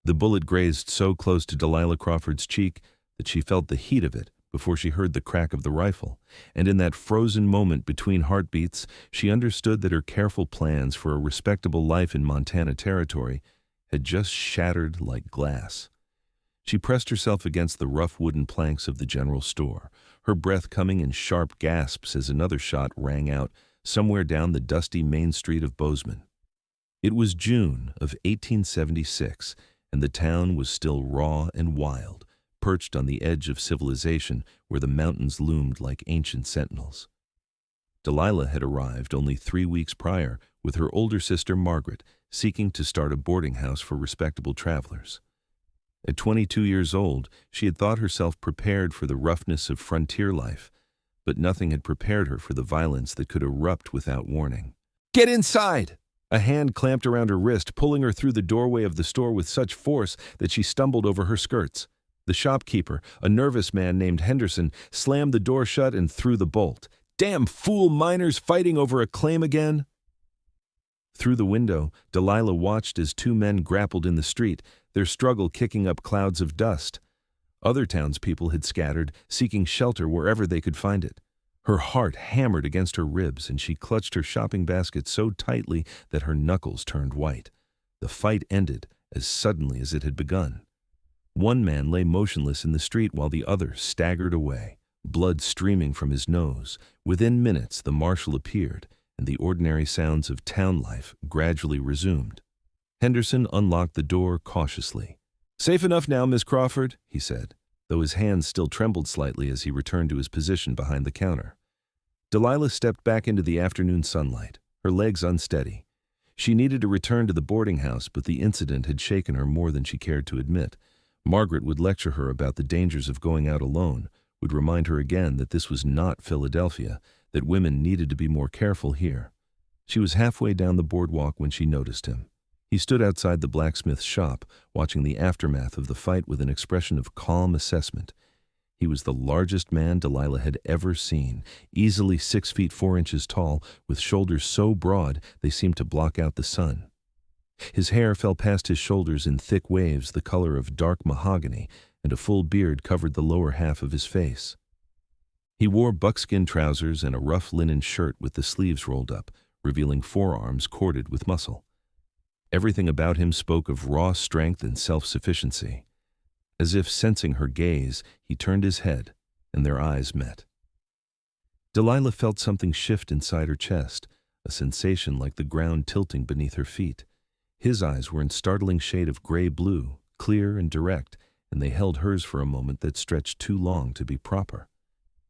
The bullet grazed so close to Delilah Crawford's cheek that she felt the heat of it before she heard the crack of the rifle, and in that frozen moment between heartbeats, she understood that her careful plans for a respectable life in Montana Territory had just shattered like glass. She pressed herself against the rough wooden planks of the general store, her breath coming in sharp gasps as another shot rang out somewhere down the dusty main street of Bozeman. It was June of 1876, and the town was still raw and wild, perched on the edge of civilization where the mountains loomed like ancient sentinels. Delilah had arrived only 3 weeks prior with her older sister Margaret, seeking to start a boarding house for respectable travelers. At 22 years old, she had thought herself prepared for the roughness of frontier life, but nothing had prepared her for the violence that could erupt without warning. "Get inside!" A hand clamped around her wrist, pulling her through the doorway of the store with such force that she stumbled over her skirts. The shopkeeper, a nervous man named Henderson, slammed the door shut and threw the bolt. "Damn fool miners fighting over a claim again!" Through the window, Delilah watched as 2 men grappled in the street, their struggle kicking up clouds of dust. Other townspeople had scattered, seeking shelter wherever they could find it. Her heart hammered against her ribs, and she clutched her shopping basket so tightly that her knuckles turned white. The fight ended as suddenly as it had begun. One man lay motionless in the street while the other staggered away, blood streaming from his nose. Within minutes, the marshal appeared, and the ordinary sounds of town life gradually resumed. Henderson unlocked the door cautiously. "Safe enough now, Miss Crawford," he said, though his hands still trembled slightly as he returned to his position behind the counter. Delilah stepped back into the afternoon sunlight, her legs unsteady. She needed to return to the boarding house, but the incident had shaken her more than she cared to admit. Margaret would lecture her about the dangers of going out alone, would remind her again that this was not Philadelphia, that women needed to be more careful here. She was halfway down the boardwalk when she noticed him. He stood outside the blacksmith's shop, watching the aftermath of the fight with an expression of calm assessment. He was the largest man Delilah had ever seen, easily 6 feet 4 inches tall, with shoulders so broad they seemed to block out the sun. His hair fell past his shoulders in thick waves the color of dark mahogany, and a full beard covered the lower half of his face. He wore buckskin trousers and a rough linen shirt with the sleeves rolled up, revealing forearms corded with muscle. Everything about him spoke of raw strength and self-sufficiency. As if sensing her gaze, he turned his head, and their eyes met. Delilah felt something shift inside her chest, a sensation like the ground tilting beneath her feet. His eyes were in startling shade of gray-blue, clear and direct, and they held hers for a moment that stretched too long to be proper.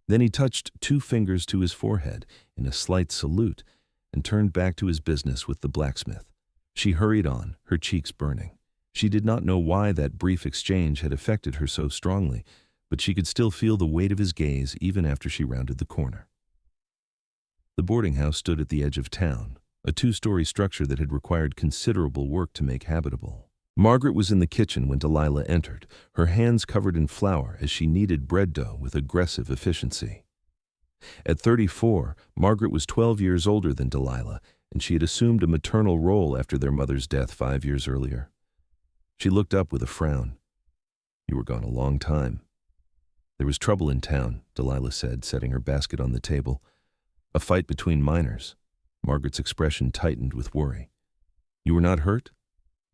Then he touched 2 fingers to his forehead in a slight salute and turned back to his business with the blacksmith. She hurried on, her cheeks burning. She did not know why that brief exchange had affected her so strongly, but she could still feel the weight of his gaze even after she rounded the corner. The boarding house stood at the edge of town, a 2-story structure that had required considerable work to make habitable. Margaret was in the kitchen when Delilah entered, her hands covered in flour as she kneaded bread dough with aggressive efficiency. At 34, Margaret was 12 years older than Delilah, and she had assumed a maternal role after their mother's death 5 years earlier. She looked up with a frown. "You were gone a long time." "There was trouble in town," Delilah said, setting her basket on the table. "A fight between miners." Margaret's expression tightened with worry. "You were not hurt?"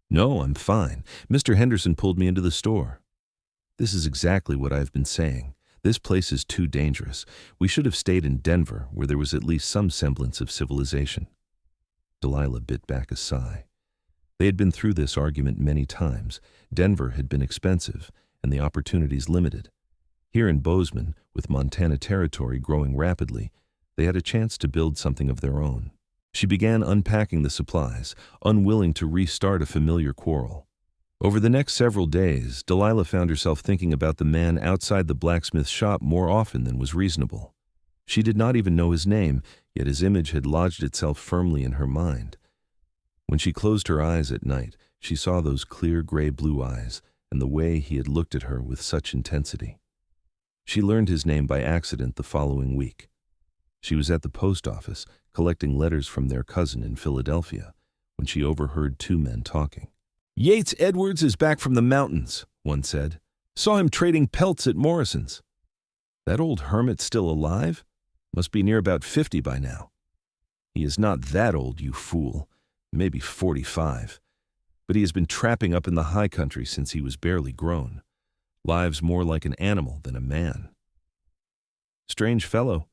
"No, I'm fine. Mr. Henderson pulled me into the store." "This is exactly what I've been saying. This place is too dangerous. We should have stayed in Denver, where there was at least some semblance of civilization." Delilah bit back a sigh. They had been through this argument many times. Denver had been expensive, and the opportunities limited. Here in Bozeman, with Montana Territory growing rapidly, they had a chance to build something of their own. She began unpacking the supplies, unwilling to restart a familiar quarrel. Over the next several days, Delilah found herself thinking about the man outside the blacksmith's shop more often than was reasonable. She did not even know his name, yet his image had lodged itself firmly in her mind. When she closed her eyes at night, she saw those clear gray-blue eyes and the way he had looked at her with such intensity. She learned his name by accident the following week. She was at the post office, collecting letters from their cousin in Philadelphia, when she overheard 2 men talking. Yates Edwards is back from the mountains, one said. Saw him trading pelts at Morrison's. That old hermit still alive? Must be near about 50 by now. He is not that old, you fool. Maybe 45. But he has been trapping up in the high country since he was barely grown. Lives more like an animal than a man. Strange fellow.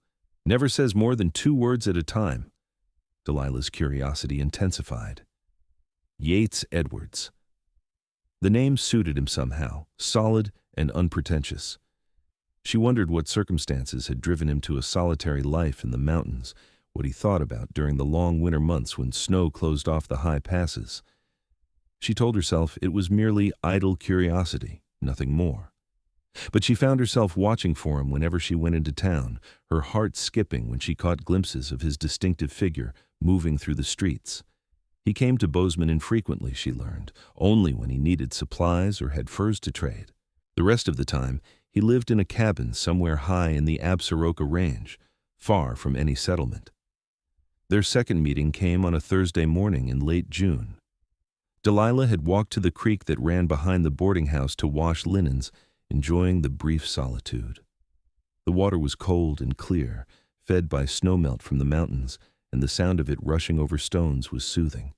Never says more than 2 words at a time. Delilah's curiosity intensified. Yates Edwards. The name suited him somehow, solid and unpretentious. She wondered what circumstances had driven him to a solitary life in the mountains, what he thought about during the long winter months when snow closed off the high passes. She told herself it was merely idle curiosity, nothing more. But she found herself watching for him whenever she went into town, her heart skipping when she caught glimpses of his distinctive figure moving through the streets. He came to Bozeman infrequently, she learned, only when he needed supplies or had furs to trade. The rest of the time, he lived in a cabin somewhere high in the Absaroka Range, far from any settlement. Their second meeting came on a Thursday morning in late June. Delilah had walked to the creek that ran behind the boarding house to wash linens, enjoying the brief solitude. The water was cold and clear, fed by snowmelt from the mountains, and the sound of it rushing over stones was soothing.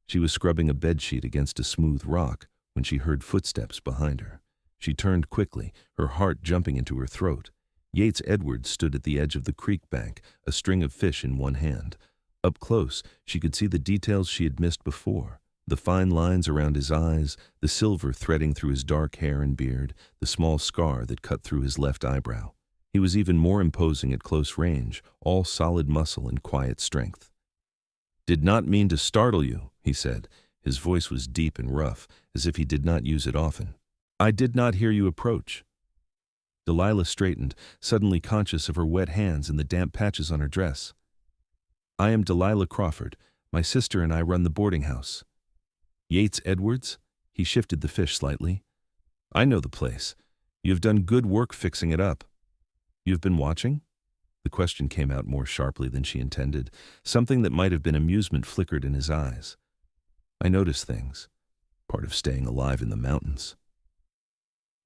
She was scrubbing a bedsheet against a smooth rock when she heard footsteps behind her. She turned quickly, her heart jumping into her throat. Yates Edwards stood at the edge of the creek bank, a string of fish in one hand. Up close, she could see the details she had missed before. The fine lines around his eyes, the silver threading through his dark hair and beard, the small scar that cut through his left eyebrow. He was even more imposing at close range, all solid muscle and quiet strength. "Did not mean to startle you," he said. His voice was deep and rough, as if he did not use it often. "I did not hear you approach." Delilah straightened, suddenly conscious of her wet hands and the damp patches on her dress. "I am Delilah Crawford. My sister and I run the boarding house." "Yates Edwards?" He shifted the fish slightly. "I know the place. You have done good work fixing it up. You have been watching?" The question came out more sharply than she intended. Something that might have been amusement flickered in his eyes. "I notice things. Part of staying alive in the mountains."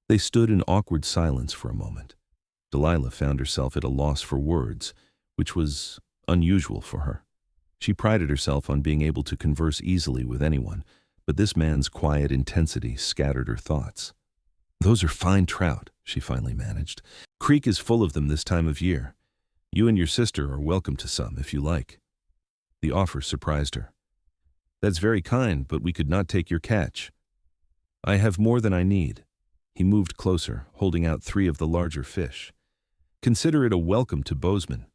They stood in awkward silence for a moment. Delilah found herself at a loss for words, which was unusual for her. She prided herself on being able to converse easily with anyone, but this man's quiet intensity scattered her thoughts. "Those are fine trout," she finally managed. "Creek is full of them this time of year. You and your sister are welcome to some, if you like." The offer surprised her. "That's very kind, but we could not take your catch." "I have more than I need." He moved closer, holding out 3 of the larger fish. "Consider it a welcome to Bozeman."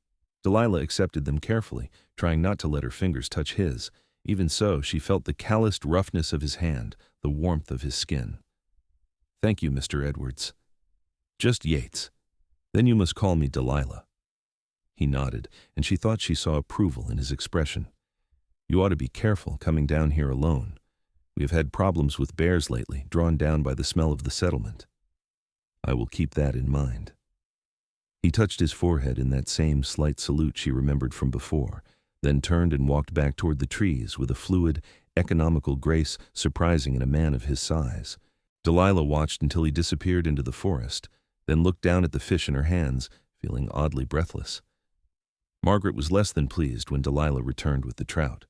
Delilah accepted them carefully, trying not to let her fingers touch his. Even so, she felt the calloused roughness of his hand, the warmth of his skin. "Thank you, Mr. Edwards." "Just Yates. Then you must call me Delilah." He nodded, and she thought she saw approval in his expression. "You ought to be careful coming down here alone. We have had problems with bears lately, drawn down by the smell of the settlement." "I will keep that in mind." He touched his forehead in that same slight salute she remembered from before, then turned and walked back toward the trees with a fluid, economical grace surprising in a man of his size. Delilah watched until he disappeared into the forest, then looked down at the fish in her hands, feeling oddly breathless. Margaret was less than pleased when Delilah returned with the trout.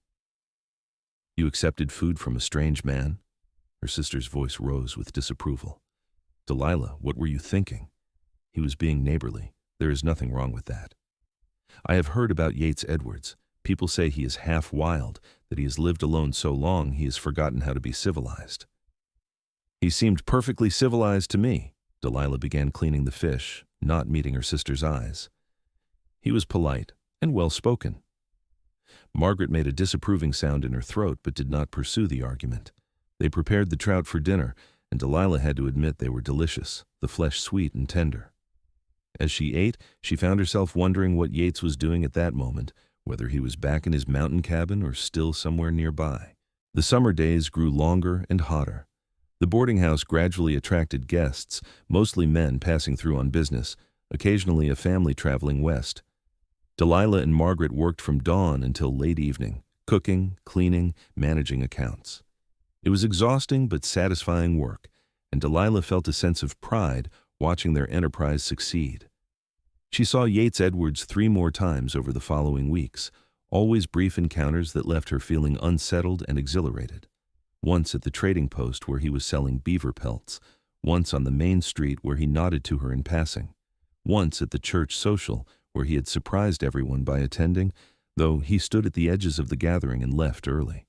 "You accepted food from a strange man?" Her sister's voice rose with disapproval. "Delilah, what were you thinking?" He was being neighborly. There is nothing wrong with that. "I have heard about Yates Edwards. People say he is half wild, that he has lived alone so long he has forgotten how to be civilized." "He seemed perfectly civilized to me." Delilah began cleaning the fish, not meeting her sister's eyes. "He was polite and well-spoken." Margaret made a disapproving sound in her throat but did not pursue the argument. They prepared the trout for dinner, and Delilah had to admit they were delicious, the flesh sweet and tender. As she ate, she found herself wondering what Yates was doing at that moment, whether he was back in his mountain cabin or still somewhere nearby. The summer days grew longer and hotter. The boarding house gradually attracted guests, mostly men passing through on business, occasionally a family traveling west. Delilah and Margaret worked from dawn until late evening, cooking, cleaning, managing accounts. It was exhausting but satisfying work, and Delilah felt a sense of pride watching their enterprise succeed. She saw Yates Edwards 3 more times over the following weeks, always brief encounters that left her feeling unsettled and exhilarated. Once at the trading post where he was selling beaver pelts, once on the main street where he nodded to her in passing, once at the church social where he had surprised everyone by attending, though he stood at the edges of the gathering and left early.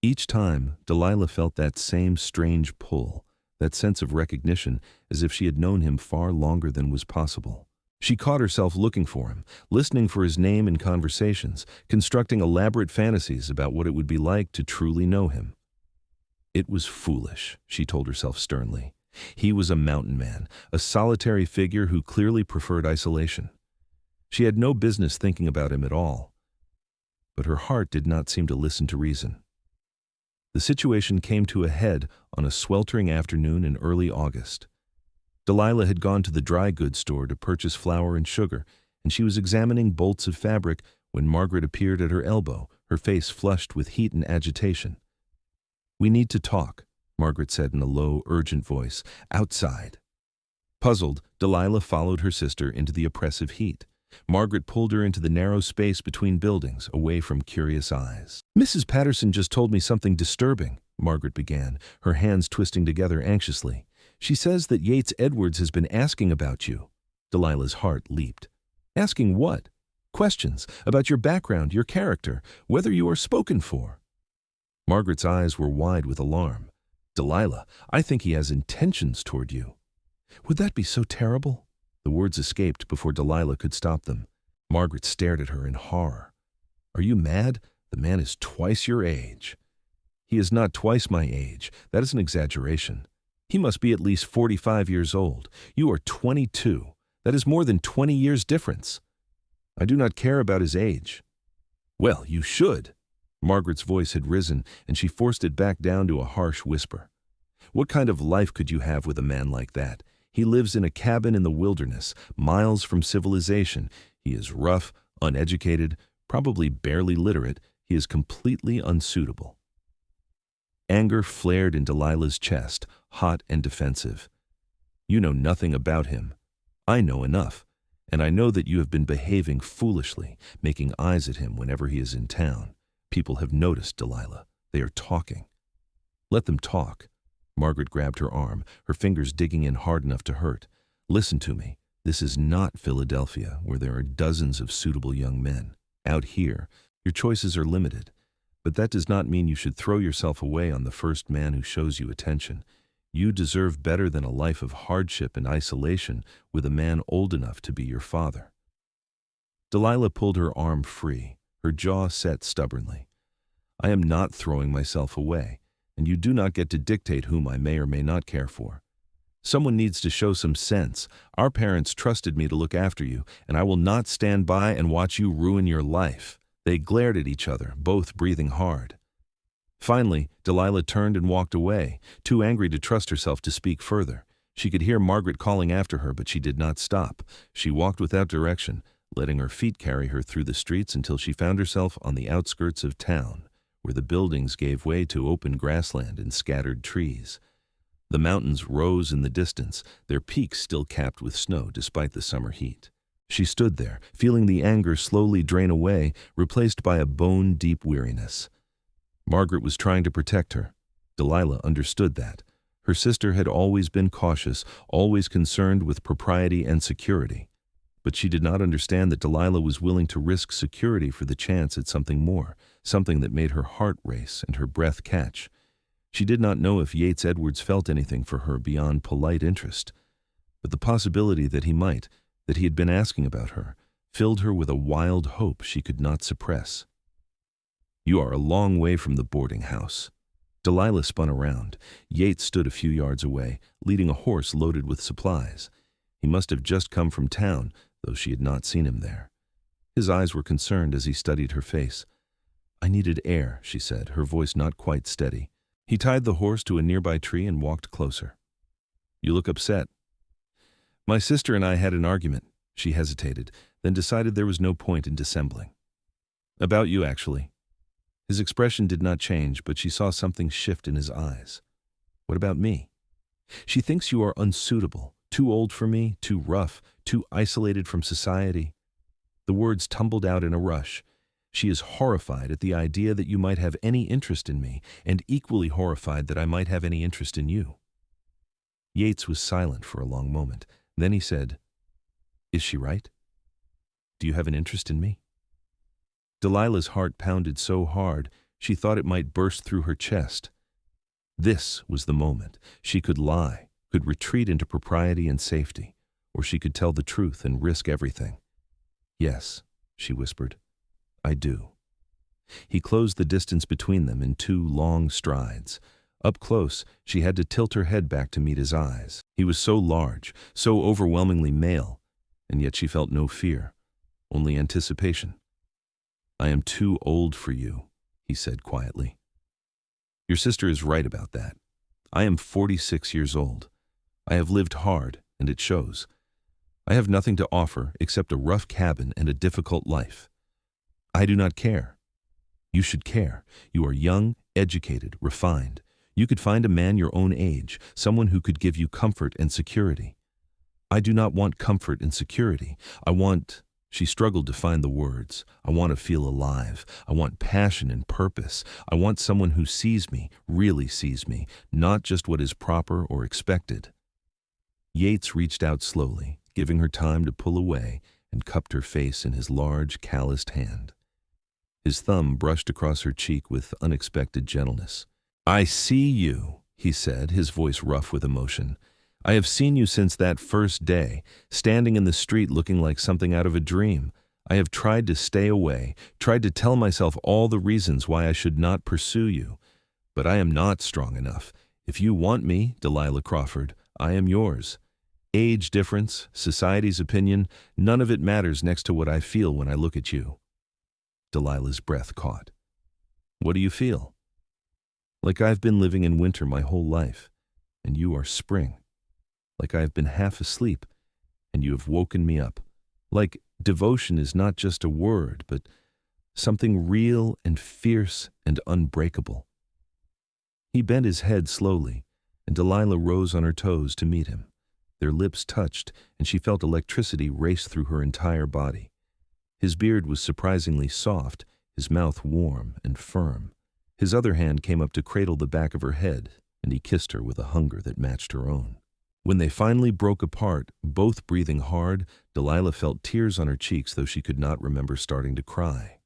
Each time, Delilah felt that same strange pull, that sense of recognition, as if she had known him far longer than was possible. She caught herself looking for him, listening for his name in conversations, constructing elaborate fantasies about what it would be like to truly know him. It was foolish, she told herself sternly. He was a mountain man, a solitary figure who clearly preferred isolation. She had no business thinking about him at all. But her heart did not seem to listen to reason. The situation came to a head on a sweltering afternoon in early August. Delilah had gone to the dry goods store to purchase flour and sugar, and she was examining bolts of fabric when Margaret appeared at her elbow, her face flushed with heat and agitation. "We need to talk," Margaret said in a low, urgent voice. "Outside." Puzzled, Delilah followed her sister into the oppressive heat. Margaret pulled her into the narrow space between buildings, away from curious eyes. "Mrs. Patterson just told me something disturbing," Margaret began, her hands twisting together anxiously. "She says that Yates Edwards has been asking about you." Delilah's heart leaped. "Asking what?" "Questions about your background, your character, whether you are spoken for." Margaret's eyes were wide with alarm. "Delilah, I think he has intentions toward you." "Would that be so terrible?" The words escaped before Delilah could stop them. Margaret stared at her in horror. "Are you mad? The man is twice your age." "He is not twice my age. That is an exaggeration. He must be at least 45 years old. You are 22. That is more than 20 years difference." "I do not care about his age." "Well, you should." Margaret's voice had risen, and she forced it back down to a harsh whisper. "What kind of life could you have with a man like that? He lives in a cabin in the wilderness, miles from civilization. He is rough, uneducated, probably barely literate. He is completely unsuitable." Anger flared in Delilah's chest, hot and defensive. "You know nothing about him. I know enough, and I know that you have been behaving foolishly, making eyes at him whenever he is in town. People have noticed, Delilah. They are talking." "Let them talk." Margaret grabbed her arm, her fingers digging in hard enough to hurt. "Listen to me. This is not Philadelphia, where there are dozens of suitable young men. Out here, your choices are limited. But that does not mean you should throw yourself away on the first man who shows you attention. You deserve better than a life of hardship and isolation with a man old enough to be your father." Delilah pulled her arm free, her jaw set stubbornly. "I am not throwing myself away, and you do not get to dictate whom I may or may not care for. Someone needs to show some sense. Our parents trusted me to look after you, and I will not stand by and watch you ruin your life." They glared at each other, both breathing hard. Finally, Delilah turned and walked away, too angry to trust herself to speak further. She could hear Margaret calling after her, but she did not stop. She walked without direction, letting her feet carry her through the streets until she found herself on the outskirts of town, where the buildings gave way to open grassland and scattered trees. The mountains rose in the distance, their peaks still capped with snow despite the summer heat. She stood there, feeling the anger slowly drain away, replaced by a bone-deep weariness. Margaret was trying to protect her. Delilah understood that. Her sister had always been cautious, always concerned with propriety and security. But she did not understand that Delilah was willing to risk security for the chance at something more, something that made her heart race and her breath catch. She did not know if Yates Edwards felt anything for her beyond polite interest. But the possibility that he might, that he had been asking about her, filled her with a wild hope she could not suppress. "You are a long way from the boarding house." Delilah spun around. Yates stood a few yards away, leading a horse loaded with supplies. He must have just come from town, though she had not seen him there. His eyes were concerned as he studied her face. "I needed air," she said, her voice not quite steady. He tied the horse to a nearby tree and walked closer. "You look upset." "My sister and I had an argument." She hesitated, then decided there was no point in dissembling. "About you, actually." His expression did not change, but she saw something shift in his eyes. What about me? She thinks you are unsuitable, too old for me, too rough, too isolated from society. The words tumbled out in a rush. She is horrified at the idea that you might have any interest in me, and equally horrified that I might have any interest in you. Yates was silent for a long moment. Then he said, "Is she right? Do you have an interest in me?" Delilah's heart pounded so hard she thought it might burst through her chest. This was the moment. She could lie, could retreat into propriety and safety, or she could tell the truth and risk everything. "Yes," she whispered, "I do." He closed the distance between them in 2 long strides. Up close, she had to tilt her head back to meet his eyes. He was so large, so overwhelmingly male, and yet she felt no fear, only anticipation. "I am too old for you," he said quietly. "Your sister is right about that. I am 46 years old. I have lived hard, and it shows. I have nothing to offer except a rough cabin and a difficult life. I do not care. You should care. You are young, educated, refined. You could find a man your own age, someone who could give you comfort and security. I do not want comfort and security. I want—" She struggled to find the words. "I want to feel alive. I want passion and purpose. I want someone who sees me, really sees me, not just what is proper or expected." Yates reached out slowly, giving her time to pull away, and cupped her face in his large, calloused hand. His thumb brushed across her cheek with unexpected gentleness. "I see you," he said, his voice rough with emotion. "I have seen you since that first day, standing in the street looking like something out of a dream. I have tried to stay away, tried to tell myself all the reasons why I should not pursue you. But I am not strong enough. If you want me, Delilah Crawford, I am yours. Age difference, society's opinion, none of it matters next to what I feel when I look at you." Delilah's breath caught. "What do you feel?" "Like I've been living in winter my whole life, and you are spring. Like I have been half asleep, and you have woken me up. Like devotion is not just a word, but something real and fierce and unbreakable." He bent his head slowly, and Delilah rose on her toes to meet him. Their lips touched, and she felt electricity race through her entire body. His beard was surprisingly soft, his mouth warm and firm. His other hand came up to cradle the back of her head, and he kissed her with a hunger that matched her own. When they finally broke apart, both breathing hard, Delilah felt tears on her cheeks, though she could not remember starting to cry.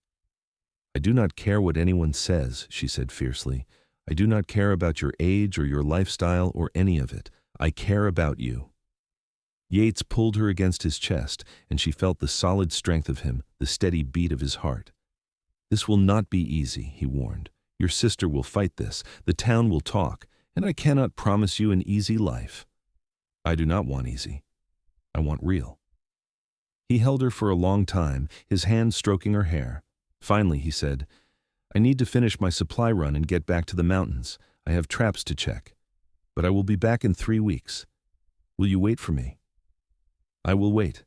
"I do not care what anyone says," she said fiercely. "I do not care about your age or your lifestyle or any of it. I care about you." Yates pulled her against his chest, and she felt the solid strength of him, the steady beat of his heart. "This will not be easy," he warned. "Your sister will fight this, the town will talk, and I cannot promise you an easy life. I do not want easy. I want real." He held her for a long time, his hand stroking her hair. Finally, he said, "I need to finish my supply run and get back to the mountains. I have traps to check. But I will be back in 3 weeks. Will you wait for me?" "I will wait."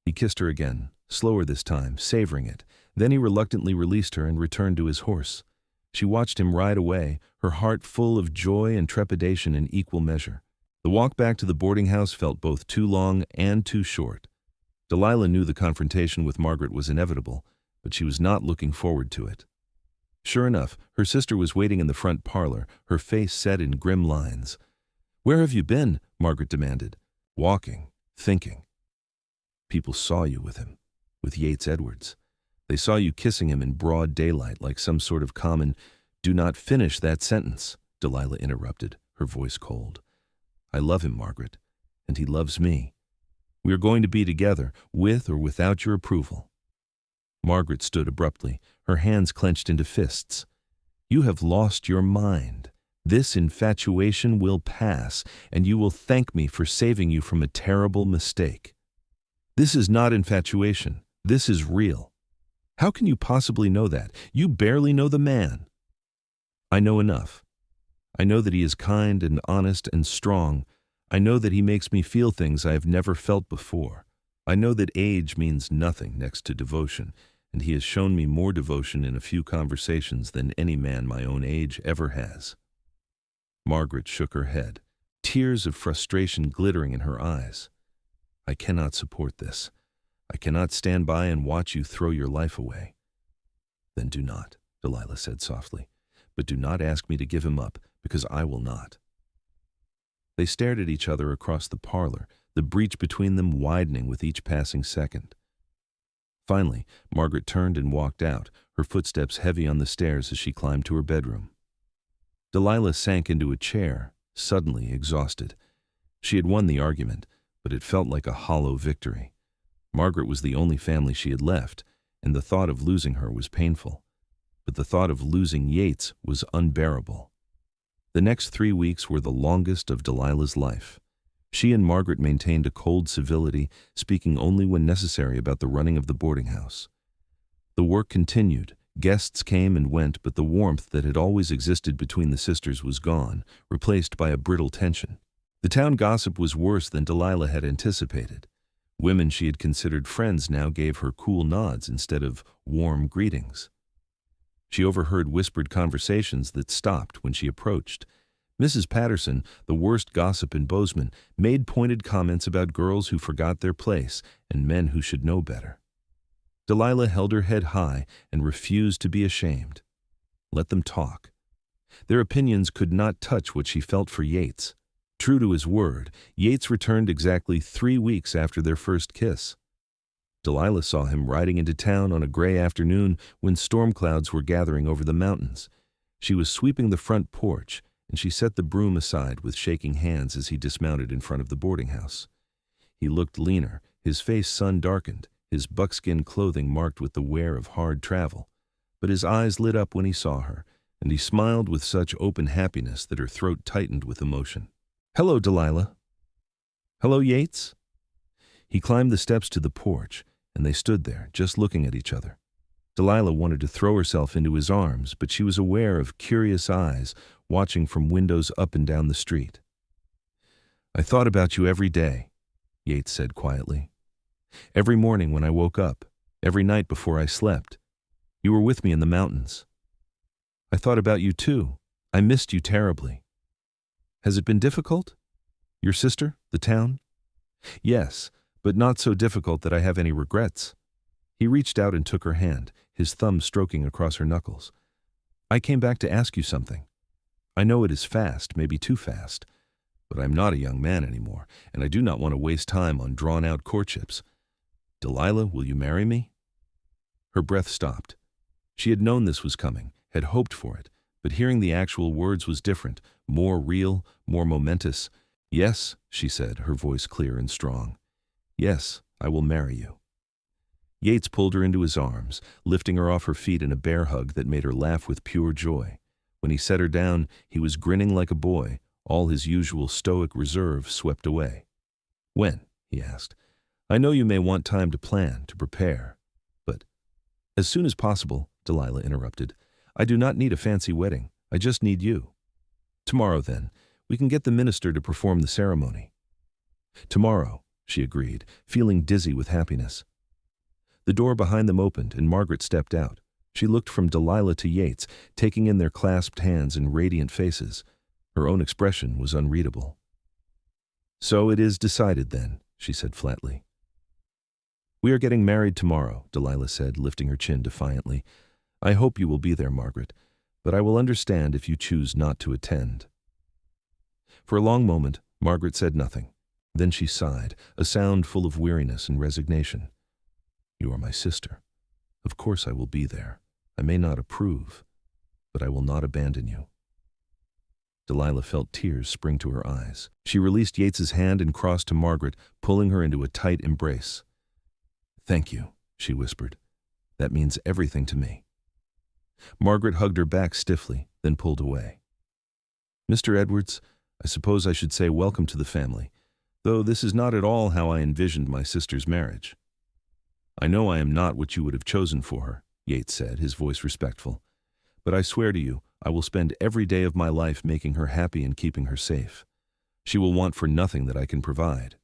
He kissed her again, slower this time, savoring it. Then he reluctantly released her and returned to his horse. She watched him ride away, her heart full of joy and trepidation in equal measure. The walk back to the boarding house felt both too long and too short. Delilah knew the confrontation with Margaret was inevitable, but she was not looking forward to it. Sure enough, her sister was waiting in the front parlor, her face set in grim lines. "Where have you been?" Margaret demanded. "Walking, thinking. People saw you with him, with Yates Edwards. They saw you kissing him in broad daylight like some sort of common—" "Do not finish that sentence," Delilah interrupted, her voice cold. "I love him, Margaret, and he loves me. We are going to be together, with or without your approval." Margaret stood abruptly, her hands clenched into fists. "You have lost your mind. This infatuation will pass, and you will thank me for saving you from a terrible mistake. This is not infatuation. This is real. How can you possibly know that? You barely know the man." "I know enough. I know that he is kind and honest and strong. I know that he makes me feel things I have never felt before. I know that age means nothing next to devotion, and he has shown me more devotion in a few conversations than any man my own age ever has." Margaret shook her head, tears of frustration glittering in her eyes. "I cannot support this. I cannot stand by and watch you throw your life away." "Then do not," Delilah said softly. "But do not ask me to give him up, because I will not." They stared at each other across the parlor, the breach between them widening with each passing second. Finally, Margaret turned and walked out, her footsteps heavy on the stairs as she climbed to her bedroom. Delilah sank into a chair, suddenly exhausted. She had won the argument, but it felt like a hollow victory. Margaret was the only family she had left, and the thought of losing her was painful. But the thought of losing Yates was unbearable. The next 3 weeks were the longest of Delilah's life. She and Margaret maintained a cold civility, speaking only when necessary about the running of the boarding house. The work continued. Guests came and went, but the warmth that had always existed between the sisters was gone, replaced by a brittle tension. The town gossip was worse than Delilah had anticipated. Women she had considered friends now gave her cool nods instead of warm greetings. She overheard whispered conversations that stopped when she approached. Mrs. Patterson, the worst gossip in Bozeman, made pointed comments about girls who forgot their place and men who should know better. Delilah held her head high and refused to be ashamed. Let them talk. Their opinions could not touch what she felt for Yates. True to his word, Yates returned exactly 3 weeks after their first kiss. Delilah saw him riding into town on a gray afternoon when storm clouds were gathering over the mountains. She was sweeping the front porch, and she set the broom aside with shaking hands as he dismounted in front of the boarding house. He looked leaner, his face sun-darkened, his buckskin clothing marked with the wear of hard travel. But his eyes lit up when he saw her, and he smiled with such open happiness that her throat tightened with emotion. "Hello, Delilah." "Hello, Yates." He climbed the steps to the porch, and they stood there, just looking at each other. Delilah wanted to throw herself into his arms, but she was aware of curious eyes watching from windows up and down the street. "I thought about you every day," Yates said quietly. "Every morning when I woke up, every night before I slept. You were with me in the mountains. I thought about you too. I missed you terribly. Has it been difficult? Your sister, the town?" "Yes, but not so difficult that I have any regrets." He reached out and took her hand, his thumb stroking across her knuckles. "I came back to ask you something. I know it is fast, maybe too fast, but I'm not a young man anymore, and I do not want to waste time on drawn-out courtships. Delilah, will you marry me?" Her breath stopped. She had known this was coming, had hoped for it, but hearing the actual words was different, more real, more momentous. "Yes," she said, her voice clear and strong. "Yes, I will marry you." Yates pulled her into his arms, lifting her off her feet in a bear hug that made her laugh with pure joy. When he set her down, he was grinning like a boy, all his usual stoic reserve swept away. "When?" he asked. "I know you may want time to plan, to prepare, but—" "As soon as possible," Delilah interrupted. "I do not need a fancy wedding. I just need you." "Tomorrow, then. We can get the minister to perform the ceremony." "Tomorrow," she agreed, feeling dizzy with happiness. The door behind them opened, and Margaret stepped out. She looked from Delilah to Yates, taking in their clasped hands and radiant faces. Her own expression was unreadable. "So it is decided, then," she said flatly. "We are getting married tomorrow," Delilah said, lifting her chin defiantly. "I hope you will be there, Margaret, but I will understand if you choose not to attend." For a long moment, Margaret said nothing. Then she sighed, a sound full of weariness and resignation. "You are my sister. Of course I will be there. I may not approve, but I will not abandon you." Delilah felt tears spring to her eyes. She released Yates's hand and crossed to Margaret, pulling her into a tight embrace. "Thank you," she whispered. "That means everything to me." Margaret hugged her back stiffly, then pulled away. "Mr. Edwards, I suppose I should say welcome to the family, though this is not at all how I envisioned my sister's marriage." "I know I am not what you would have chosen for her," Yates said, his voice respectful. "But I swear to you, I will spend every day of my life making her happy and keeping her safe. She will want for nothing that I can provide.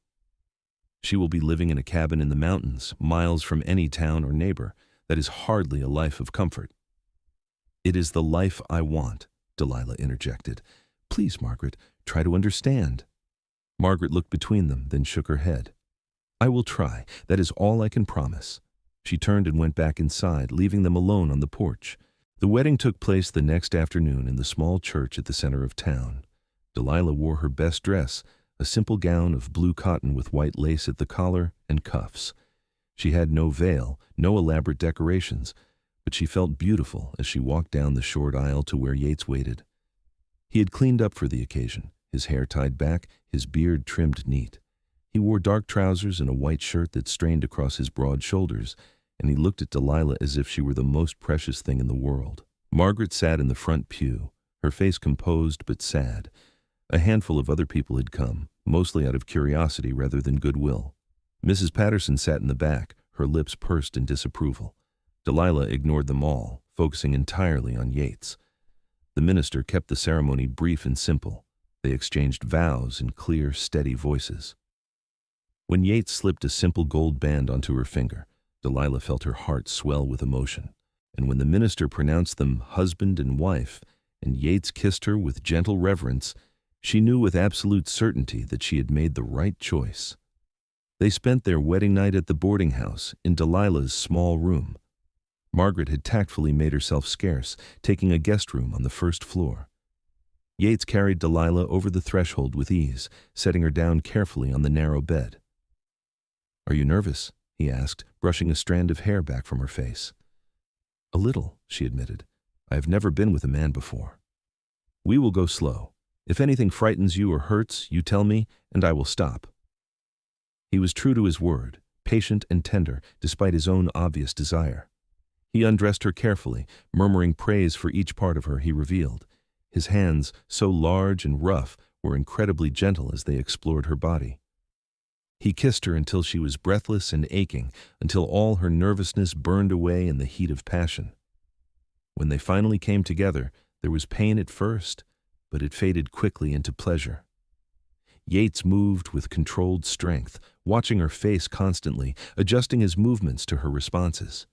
She will be living in a cabin in the mountains, miles from any town or neighbor. That is hardly a life of comfort." "It is the life I want," Delilah interjected. "Please, Margaret, try to understand." Margaret looked between them, then shook her head. "I will try. That is all I can promise." She turned and went back inside, leaving them alone on the porch. The wedding took place the next afternoon in the small church at the center of town. Delilah wore her best dress, a simple gown of blue cotton with white lace at the collar and cuffs. She had no veil, no elaborate decorations, but she felt beautiful as she walked down the short aisle to where Yates waited. He had cleaned up for the occasion, his hair tied back, his beard trimmed neat. He wore dark trousers and a white shirt that strained across his broad shoulders, and he looked at Delilah as if she were the most precious thing in the world. Margaret sat in the front pew, her face composed but sad. A handful of other people had come, mostly out of curiosity rather than goodwill. Mrs. Patterson sat in the back, her lips pursed in disapproval. Delilah ignored them all, focusing entirely on Yates. The minister kept the ceremony brief and simple. They exchanged vows in clear, steady voices. When Yates slipped a simple gold band onto her finger, Delilah felt her heart swell with emotion. And when the minister pronounced them husband and wife, and Yates kissed her with gentle reverence, she knew with absolute certainty that she had made the right choice. They spent their wedding night at the boarding house, in Delilah's small room. Margaret had tactfully made herself scarce, taking a guest room on the first floor. Yates carried Delilah over the threshold with ease, setting her down carefully on the narrow bed. "Are you nervous?" he asked, brushing a strand of hair back from her face. "A little," she admitted. "I have never been with a man before." "We will go slow. If anything frightens you or hurts, you tell me, and I will stop." He was true to his word, patient and tender, despite his own obvious desire. He undressed her carefully, murmuring praise for each part of her he revealed. His hands, so large and rough, were incredibly gentle as they explored her body. He kissed her until she was breathless and aching, until all her nervousness burned away in the heat of passion. When they finally came together, there was pain at first, but it faded quickly into pleasure. Yates moved with controlled strength, watching her face constantly, adjusting his movements to her responses.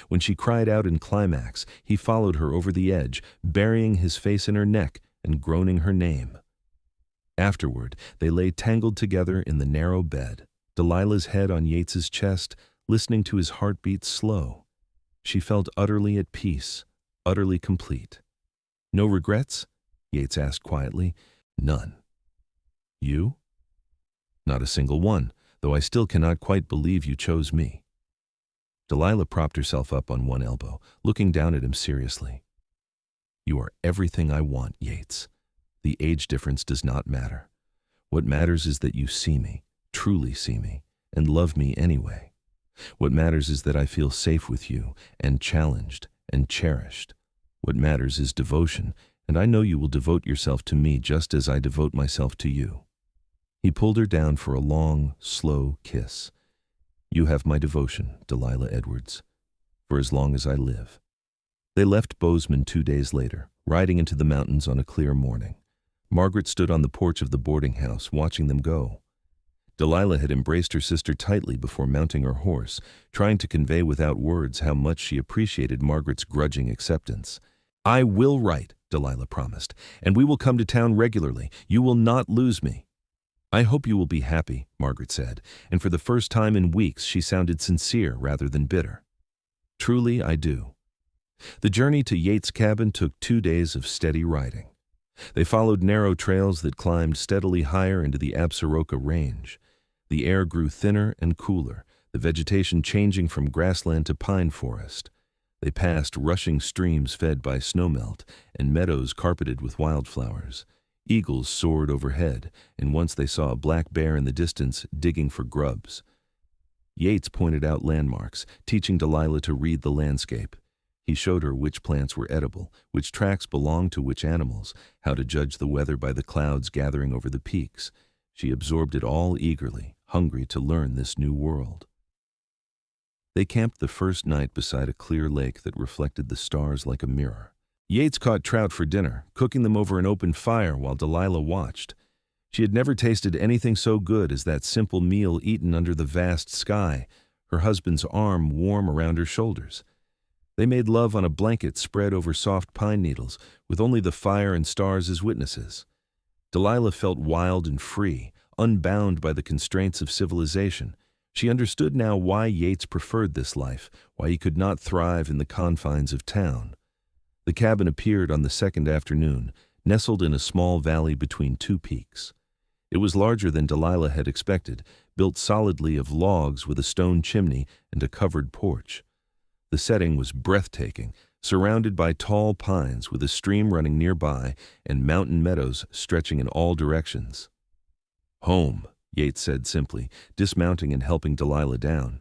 When she cried out in climax, he followed her over the edge, burying his face in her neck and groaning her name. Afterward, they lay tangled together in the narrow bed, Delilah's head on Yates's chest, listening to his heartbeat slow. She felt utterly at peace, utterly complete. "No regrets?" Yates asked quietly. "None." "You?" "Not a single one, though I still cannot quite believe you chose me." Delilah propped herself up on one elbow, looking down at him seriously. "You are everything I want, Yates. The age difference does not matter. What matters is that you see me, truly see me, and love me anyway. What matters is that I feel safe with you, and challenged, and cherished. What matters is devotion, and I know you will devote yourself to me just as I devote myself to you." He pulled her down for a long, slow kiss. "You have my devotion, Delilah Edwards, for as long as I live." They left Bozeman 2 days later, riding into the mountains on a clear morning. Margaret stood on the porch of the boarding house, watching them go. Delilah had embraced her sister tightly before mounting her horse, trying to convey without words how much she appreciated Margaret's grudging acceptance. "I will write," Delilah promised, "and we will come to town regularly. You will not lose me." "I hope you will be happy," Margaret said, and for the first time in weeks she sounded sincere rather than bitter. "Truly, I do." The journey to Yates' cabin took 2 days of steady riding. They followed narrow trails that climbed steadily higher into the Absaroka Range. The air grew thinner and cooler, the vegetation changing from grassland to pine forest. They passed rushing streams fed by snowmelt and meadows carpeted with wildflowers. Eagles soared overhead, and once they saw a black bear in the distance digging for grubs. Yates pointed out landmarks, teaching Delilah to read the landscape. He showed her which plants were edible, which tracks belonged to which animals, how to judge the weather by the clouds gathering over the peaks. She absorbed it all eagerly, hungry to learn this new world. They camped the first night beside a clear lake that reflected the stars like a mirror. Yates caught trout for dinner, cooking them over an open fire while Delilah watched. She had never tasted anything so good as that simple meal eaten under the vast sky, her husband's arm warm around her shoulders. They made love on a blanket spread over soft pine needles, with only the fire and stars as witnesses. Delilah felt wild and free, unbound by the constraints of civilization. She understood now why Yates preferred this life, why he could not thrive in the confines of town. The cabin appeared on the second afternoon, nestled in a small valley between two peaks. It was larger than Delilah had expected, built solidly of logs with a stone chimney and a covered porch. The setting was breathtaking, surrounded by tall pines with a stream running nearby and mountain meadows stretching in all directions. "Home," Yates said simply, dismounting and helping Delilah down.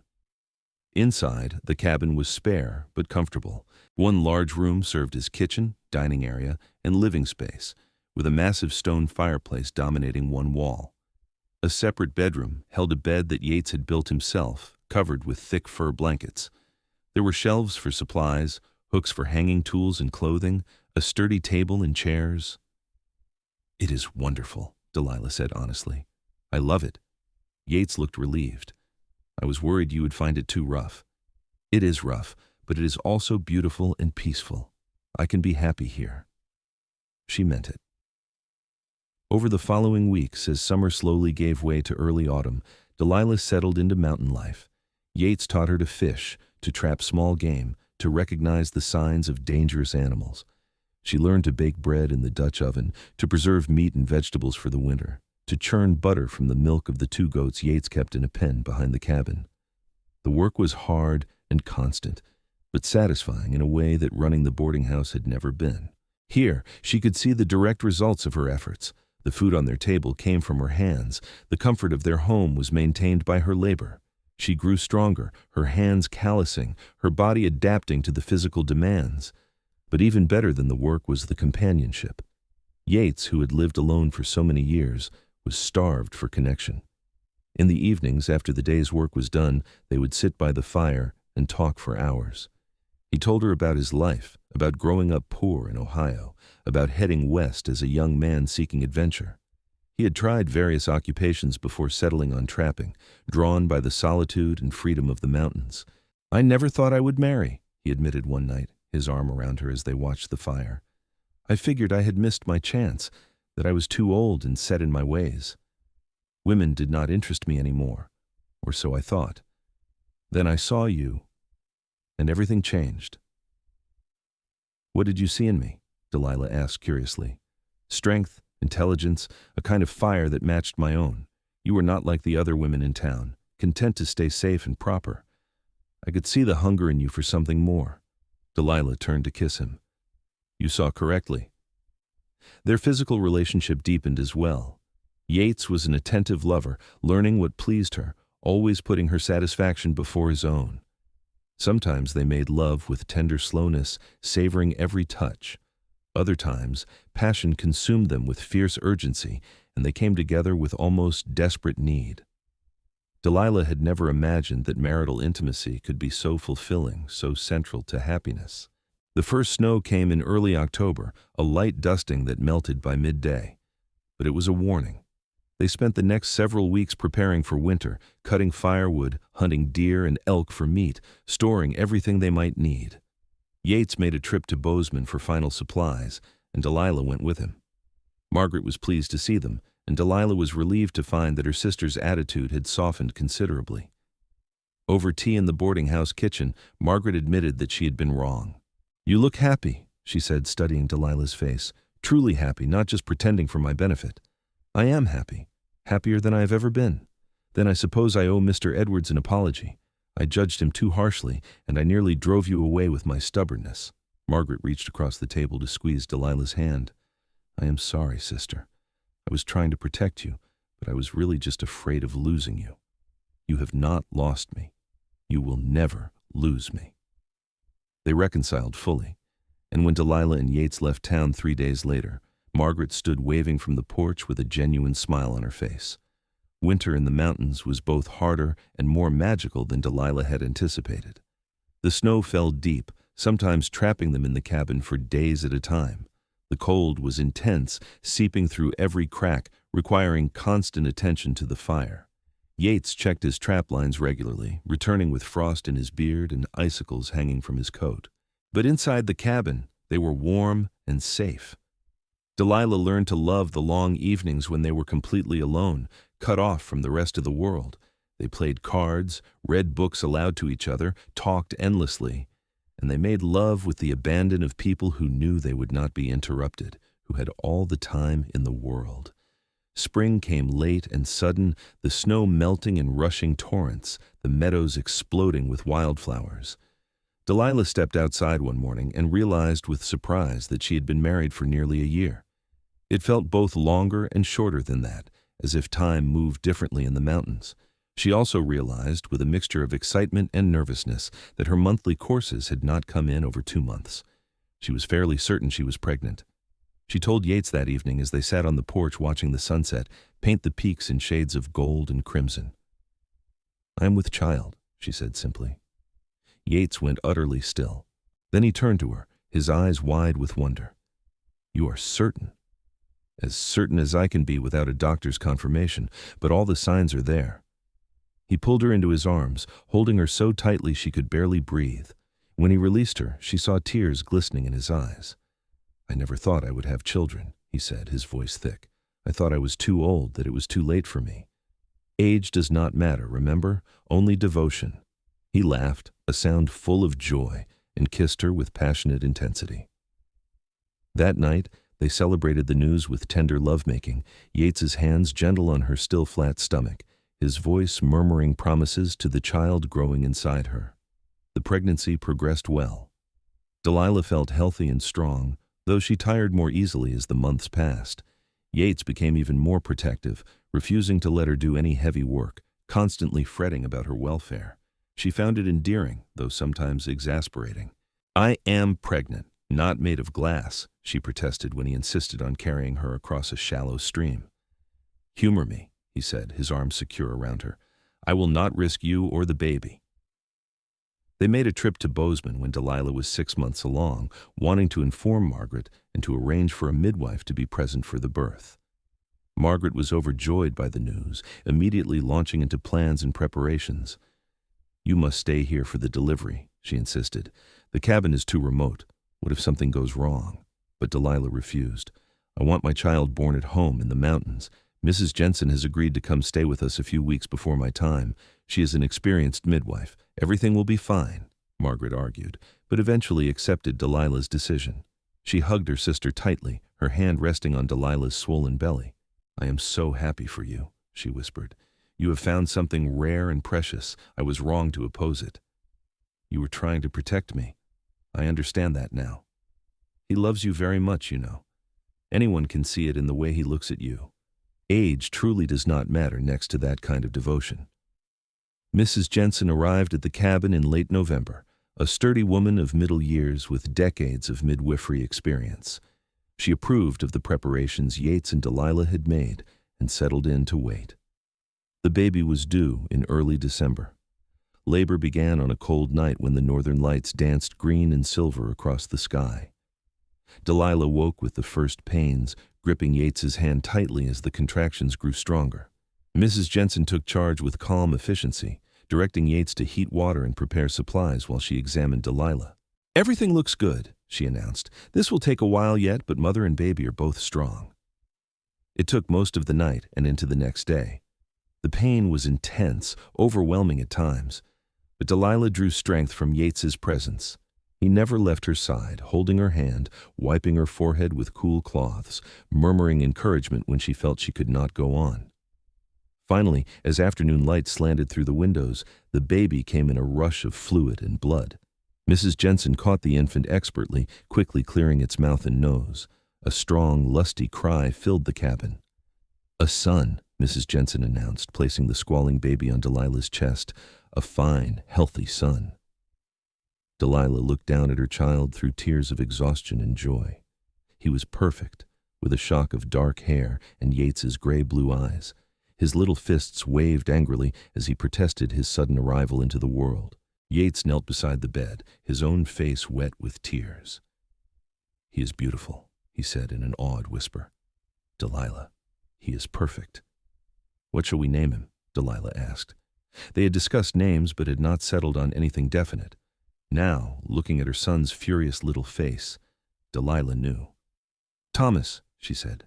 Inside, the cabin was spare but comfortable. One large room served as kitchen, dining area, and living space, with a massive stone fireplace dominating one wall. A separate bedroom held a bed that Yates had built himself, covered with thick fur blankets. There were shelves for supplies, hooks for hanging tools and clothing, a sturdy table and chairs. "It is wonderful," Delilah said honestly. "I love it." Yates looked relieved. "I was worried you would find it too rough." "It is rough, but it is also beautiful and peaceful. I can be happy here." She meant it. Over the following weeks, as summer slowly gave way to early autumn, Delilah settled into mountain life. Yates taught her to fish, to trap small game, to recognize the signs of dangerous animals. She learned to bake bread in the Dutch oven, to preserve meat and vegetables for the winter, to churn butter from the milk of the 2 goats Yates kept in a pen behind the cabin. The work was hard and constant, but satisfying in a way that running the boarding house had never been. Here, she could see the direct results of her efforts. The food on their table came from her hands. The comfort of their home was maintained by her labor. She grew stronger, her hands callousing, her body adapting to the physical demands. But even better than the work was the companionship. Yates, who had lived alone for so many years, was starved for connection. In the evenings, after the day's work was done, they would sit by the fire and talk for hours. He told her about his life, about growing up poor in Ohio, about heading west as a young man seeking adventure. He had tried various occupations before settling on trapping, drawn by the solitude and freedom of the mountains. "I never thought I would marry," he admitted one night, his arm around her as they watched the fire. "I figured I had missed my chance, that I was too old and set in my ways. Women did not interest me anymore, or so I thought. Then I saw you, and everything changed." "What did you see in me?" Delilah asked curiously. "Strength, intelligence, a kind of fire that matched my own. You were not like the other women in town, content to stay safe and proper. I could see the hunger in you for something more." Delilah turned to kiss him. "You saw correctly." Their physical relationship deepened as well. Yates was an attentive lover, learning what pleased her, always putting her satisfaction before his own. Sometimes they made love with tender slowness, savoring every touch. Other times, passion consumed them with fierce urgency, and they came together with almost desperate need. Delilah had never imagined that marital intimacy could be so fulfilling, so central to happiness. The first snow came in early October, a light dusting that melted by midday. But it was a warning. They spent the next several weeks preparing for winter, cutting firewood, hunting deer and elk for meat, storing everything they might need. Yates made a trip to Bozeman for final supplies, and Delilah went with him. Margaret was pleased to see them, and Delilah was relieved to find that her sister's attitude had softened considerably. Over tea in the boarding house kitchen, Margaret admitted that she had been wrong. "You look happy," she said, studying Delilah's face. "Truly happy, not just pretending for my benefit." "I am happy, happier than I have ever been. Then I suppose I owe Mr. Edwards an apology. I judged him too harshly, and I nearly drove you away with my stubbornness." Margaret reached across the table to squeeze Delilah's hand. "I am sorry, sister. I was trying to protect you, but I was really just afraid of losing you. You have not lost me. You will never lose me." They reconciled fully, and when Delilah and Yates left town 3 days later, Margaret stood waving from the porch with a genuine smile on her face. Winter in the mountains was both harder and more magical than Delilah had anticipated. The snow fell deep, sometimes trapping them in the cabin for days at a time. The cold was intense, seeping through every crack, requiring constant attention to the fire. Yates checked his trap lines regularly, returning with frost in his beard and icicles hanging from his coat. But inside the cabin, they were warm and safe. Delilah learned to love the long evenings when they were completely alone, cut off from the rest of the world. They played cards, read books aloud to each other, talked endlessly, and they made love with the abandon of people who knew they would not be interrupted, who had all the time in the world. Spring came late and sudden, the snow melting in rushing torrents, the meadows exploding with wildflowers. Delilah stepped outside one morning and realized with surprise that she had been married for nearly a year. It felt both longer and shorter than that, as if time moved differently in the mountains. She also realized, with a mixture of excitement and nervousness, that her monthly courses had not come in over 2 months. She was fairly certain she was pregnant. She told Yates that evening as they sat on the porch watching the sunset paint the peaks in shades of gold and crimson. "I am with child," she said simply. Yates went utterly still. Then he turned to her, his eyes wide with wonder. "You are certain?" "As certain as I can be without a doctor's confirmation, but all the signs are there." He pulled her into his arms, holding her so tightly she could barely breathe. When he released her, she saw tears glistening in his eyes. "I never thought I would have children," he said, his voice thick. "I thought I was too old, that it was too late for me. Age does not matter, remember? Only devotion." He laughed, a sound full of joy, and kissed her with passionate intensity. That night, they celebrated the news with tender lovemaking, Yates's hands gentle on her still flat stomach, his voice murmuring promises to the child growing inside her. The pregnancy progressed well. Delilah felt healthy and strong, though she tired more easily as the months passed. Yates became even more protective, refusing to let her do any heavy work, constantly fretting about her welfare. She found it endearing, though sometimes exasperating. "I am pregnant, not made of glass," she protested when he insisted on carrying her across a shallow stream. "Humor me," he said, his arms secure around her. "I will not risk you or the baby." They made a trip to Bozeman when Delilah was 6 months along, wanting to inform Margaret and to arrange for a midwife to be present for the birth. Margaret was overjoyed by the news, immediately launching into plans and preparations. "You must stay here for the delivery," she insisted. "The cabin is too remote. What if something goes wrong?" But Delilah refused. "I want my child born at home in the mountains. Mrs. Jensen has agreed to come stay with us a few weeks before my time. She is an experienced midwife. Everything will be fine," Margaret argued, but eventually accepted Delilah's decision. She hugged her sister tightly, her hand resting on Delilah's swollen belly. "I am so happy for you," she whispered. "You have found something rare and precious. I was wrong to oppose it. You were trying to protect me. I understand that now. He loves you very much, you know. Anyone can see it in the way he looks at you. Age truly does not matter next to that kind of devotion." Mrs. Jensen arrived at the cabin in late November, a sturdy woman of middle years with decades of midwifery experience. She approved of the preparations Yates and Delilah had made and settled in to wait. The baby was due in early December. Labor began on a cold night when the northern lights danced green and silver across the sky. Delilah woke with the first pains, gripping Yates's hand tightly as the contractions grew stronger. Mrs. Jensen took charge with calm efficiency, directing Yates to heat water and prepare supplies while she examined Delilah. "Everything looks good," she announced. "This will take a while yet, but mother and baby are both strong." It took most of the night and into the next day. The pain was intense, overwhelming at times, but Delilah drew strength from Yates's presence. He never left her side, holding her hand, wiping her forehead with cool cloths, murmuring encouragement when she felt she could not go on. Finally, as afternoon light slanted through the windows, the baby came in a rush of fluid and blood. Mrs. Jensen caught the infant expertly, quickly clearing its mouth and nose. A strong, lusty cry filled the cabin. "A son," Mrs. Jensen announced, placing the squalling baby on Delilah's chest. "A fine, healthy son." Delilah looked down at her child through tears of exhaustion and joy. He was perfect, with a shock of dark hair and Yates's gray-blue eyes. His little fists waved angrily as he protested his sudden arrival into the world. Yates knelt beside the bed, his own face wet with tears. "He is beautiful," he said in an awed whisper. "Delilah, he is perfect." "What shall we name him?" Delilah asked. They had discussed names but had not settled on anything definite. Now, looking at her son's furious little face, Delilah knew. "Thomas," she said.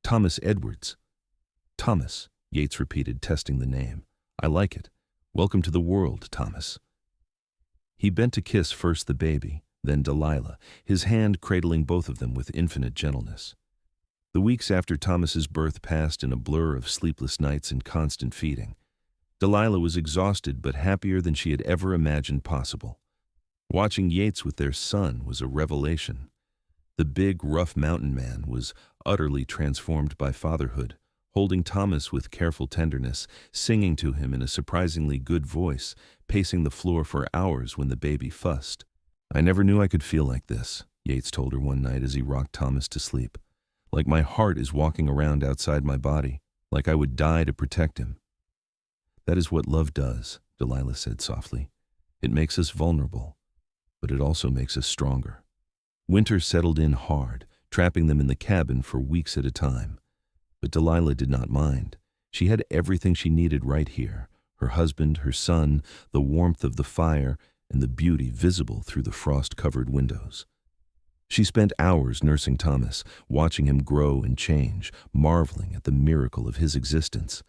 "Thomas Edwards." "Thomas," Yates repeated, testing the name. "I like it. Welcome to the world, Thomas." He bent to kiss first the baby, then Delilah, his hand cradling both of them with infinite gentleness. The weeks after Thomas's birth passed in a blur of sleepless nights and constant feeding. Delilah was exhausted but happier than she had ever imagined possible. Watching Yates with their son was a revelation. The big, rough mountain man was utterly transformed by fatherhood, holding Thomas with careful tenderness, singing to him in a surprisingly good voice, pacing the floor for hours when the baby fussed. "I never knew I could feel like this," Yates told her one night as he rocked Thomas to sleep. "Like my heart is walking around outside my body, like I would die to protect him." "That is what love does," Delilah said softly. "It makes us vulnerable, but it also makes us stronger." Winter settled in hard, trapping them in the cabin for weeks at a time. But Delilah did not mind. She had everything she needed right here: her husband, her son, the warmth of the fire, and the beauty visible through the frost-covered windows. She spent hours nursing Thomas, watching him grow and change, marveling at the miracle of his existence.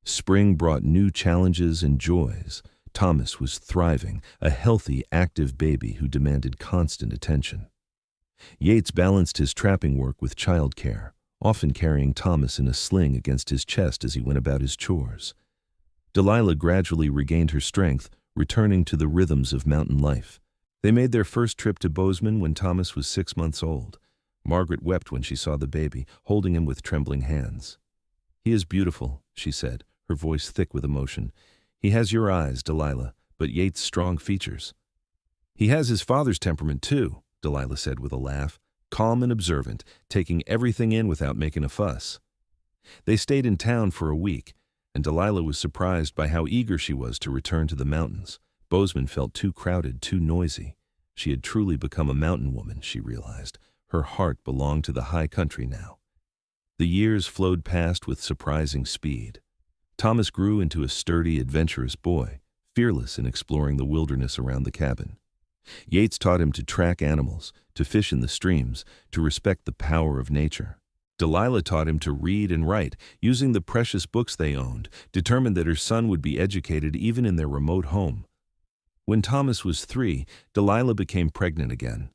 Spring brought new challenges and joys. Thomas was thriving, a healthy, active baby who demanded constant attention. Yates balanced his trapping work with childcare, often carrying Thomas in a sling against his chest as he went about his chores. Delilah gradually regained her strength, returning to the rhythms of mountain life. They made their first trip to Bozeman when Thomas was 6 months old. Margaret wept when she saw the baby, holding him with trembling hands. "He is beautiful," she said, her voice thick with emotion. "He has your eyes, Delilah, but Yates' strong features." "He has his father's temperament, too," Delilah said with a laugh, calm and observant, taking everything in without making a fuss. They stayed in town for a week, and Delilah was surprised by how eager she was to return to the mountains. Bozeman felt too crowded, too noisy. She had truly become a mountain woman, she realized. Her heart belonged to the high country now. The years flowed past with surprising speed. Thomas grew into a sturdy, adventurous boy, fearless in exploring the wilderness around the cabin. Yates taught him to track animals, to fish in the streams, to respect the power of nature. Delilah taught him to read and write, using the precious books they owned, determined that her son would be educated even in their remote home. When Thomas was 3, Delilah became pregnant again.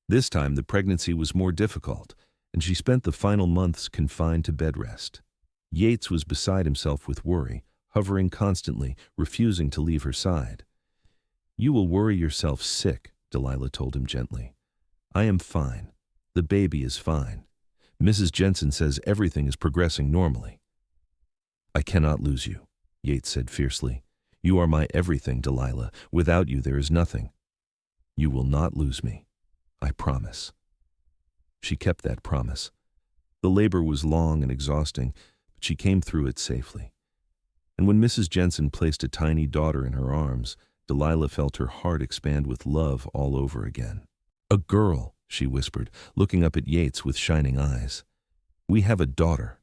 This time the pregnancy was more difficult, and she spent the final months confined to bed rest. Yates was beside himself with worry, hovering constantly, refusing to leave her side. "You will worry yourself sick," Delilah told him gently. "I am fine. The baby is fine. Mrs. Jensen says everything is progressing normally." "I cannot lose you," Yates said fiercely. "You are my everything, Delilah. Without you there is nothing." "You will not lose me. I promise." She kept that promise. The labor was long and exhausting, but she came through it safely. And when Mrs. Jensen placed a tiny daughter in her arms, Delilah felt her heart expand with love all over again. "A girl," she whispered, looking up at Yates with shining eyes. "We have a daughter."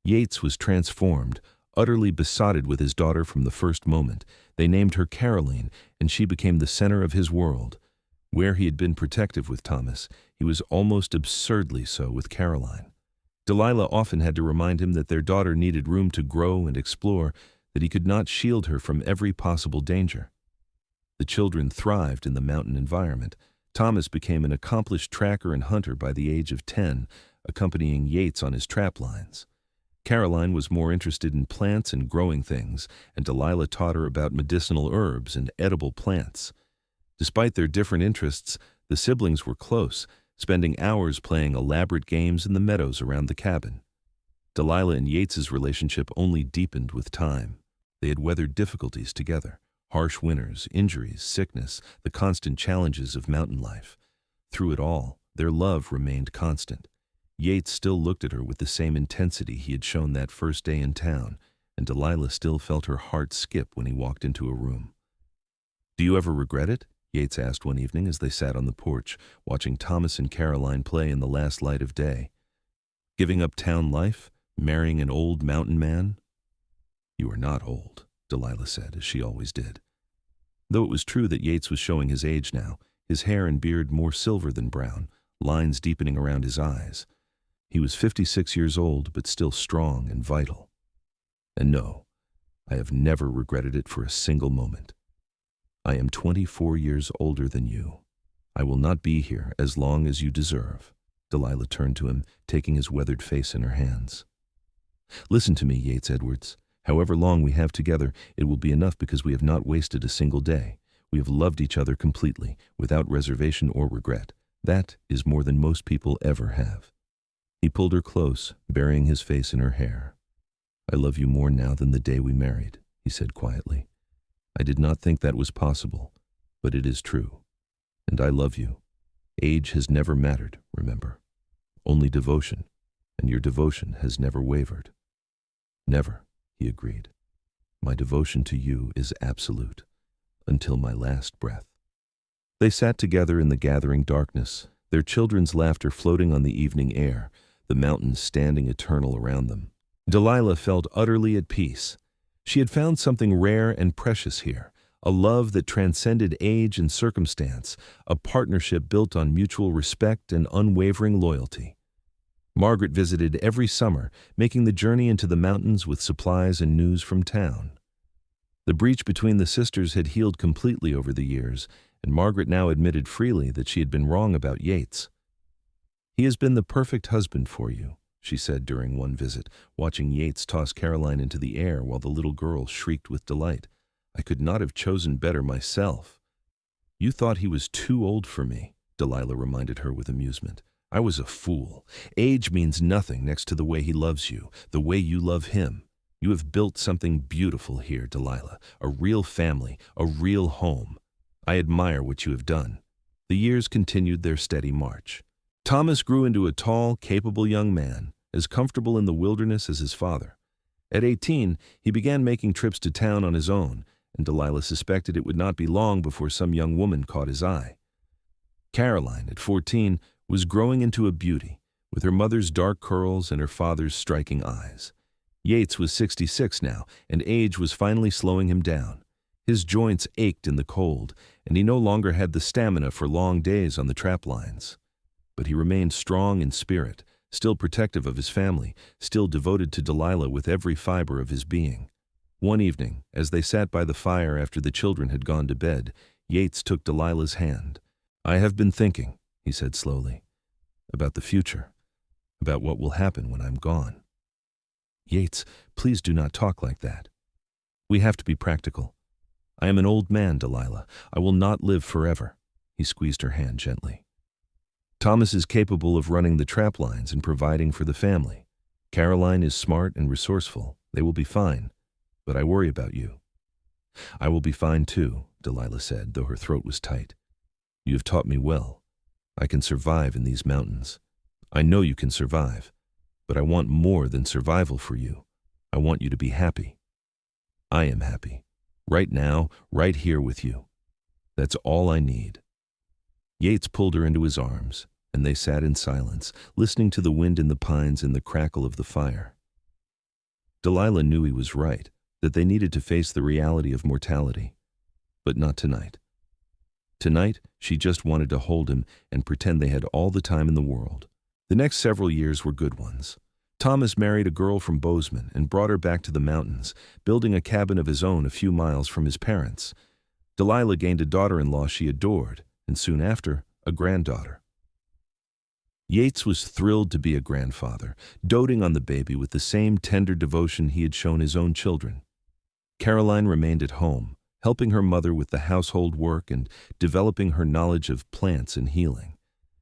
Yates was transformed, utterly besotted with his daughter from the first moment. They named her Caroline, and she became the center of his world. Where he had been protective with Thomas, he was almost absurdly so with Caroline. Delilah often had to remind him that their daughter needed room to grow and explore, that he could not shield her from every possible danger. The children thrived in the mountain environment. Thomas became an accomplished tracker and hunter by the age of 10, accompanying Yates on his trap lines. Caroline was more interested in plants and growing things, and Delilah taught her about medicinal herbs and edible plants. Despite their different interests, the siblings were close, spending hours playing elaborate games in the meadows around the cabin. Delilah and Yates's relationship only deepened with time. They had weathered difficulties together. Harsh winters, injuries, sickness, the constant challenges of mountain life. Through it all, their love remained constant. Yates still looked at her with the same intensity he had shown that first day in town, and Delilah still felt her heart skip when he walked into a room. "Do you ever regret it?" Yates asked one evening as they sat on the porch, watching Thomas and Caroline play in the last light of day. "Giving up town life? Marrying an old mountain man?" "You are not old," Delilah said, as she always did. Though it was true that Yates was showing his age now, his hair and beard more silver than brown, lines deepening around his eyes. He was 56 years old, but still strong and vital. And no, I have never regretted it for a single moment. I am 24 years older than you. I will not be here as long as you deserve. Delilah turned to him, taking his weathered face in her hands. Listen to me, Yates Edwards. However long we have together, it will be enough because we have not wasted a single day. We have loved each other completely, without reservation or regret. That is more than most people ever have. He pulled her close, burying his face in her hair. I love you more now than the day we married, he said quietly. I did not think that was possible, but it is true. And I love you. Age has never mattered, remember. Only devotion, and your devotion has never wavered. Never, he agreed. My devotion to you is absolute, until my last breath. They sat together in the gathering darkness, their children's laughter floating on the evening air, the mountains standing eternal around them. Delilah felt utterly at peace. She had found something rare and precious here, a love that transcended age and circumstance, a partnership built on mutual respect and unwavering loyalty. Margaret visited every summer, making the journey into the mountains with supplies and news from town. The breach between the sisters had healed completely over the years, and Margaret now admitted freely that she had been wrong about Yates. He has been the perfect husband for you, she said during one visit, watching Yates toss Caroline into the air while the little girl shrieked with delight. I could not have chosen better myself. You thought he was too old for me, Delilah reminded her with amusement. I was a fool. Age means nothing next to the way he loves you, the way you love him. You have built something beautiful here, Delilah, a real family, a real home. I admire what you have done. The years continued their steady march. Thomas grew into a tall, capable young man, as comfortable in the wilderness as his father. At 18, he began making trips to town on his own, and Delilah suspected it would not be long before some young woman caught his eye. Caroline, at 14, was growing into a beauty, with her mother's dark curls and her father's striking eyes. Yates was 66 now, and age was finally slowing him down. His joints ached in the cold, and he no longer had the stamina for long days on the trap lines. But he remained strong in spirit, still protective of his family, still devoted to Delilah with every fiber of his being. One evening, as they sat by the fire after the children had gone to bed, Yates took Delilah's hand. I have been thinking, he said slowly, about the future, about what will happen when I'm gone. Yates, please do not talk like that. We have to be practical. I am an old man, Delilah. I will not live forever. He squeezed her hand gently. Thomas is capable of running the trap lines and providing for the family. Caroline is smart and resourceful. They will be fine. But I worry about you. I will be fine too, Delilah said, though her throat was tight. You have taught me well. I can survive in these mountains. I know you can survive, but I want more than survival for you. I want you to be happy. I am happy. Right now, right here with you. That's all I need. Yates pulled her into his arms, and they sat in silence, listening to the wind in the pines and the crackle of the fire. Delilah knew he was right, that they needed to face the reality of mortality. But not tonight. Tonight, she just wanted to hold him and pretend they had all the time in the world. The next several years were good ones. Thomas married a girl from Bozeman and brought her back to the mountains, building a cabin of his own a few miles from his parents. Delilah gained a daughter-in-law she adored, and soon after, a granddaughter. Yates was thrilled to be a grandfather, doting on the baby with the same tender devotion he had shown his own children. Caroline remained at home, helping her mother with the household work and developing her knowledge of plants and healing.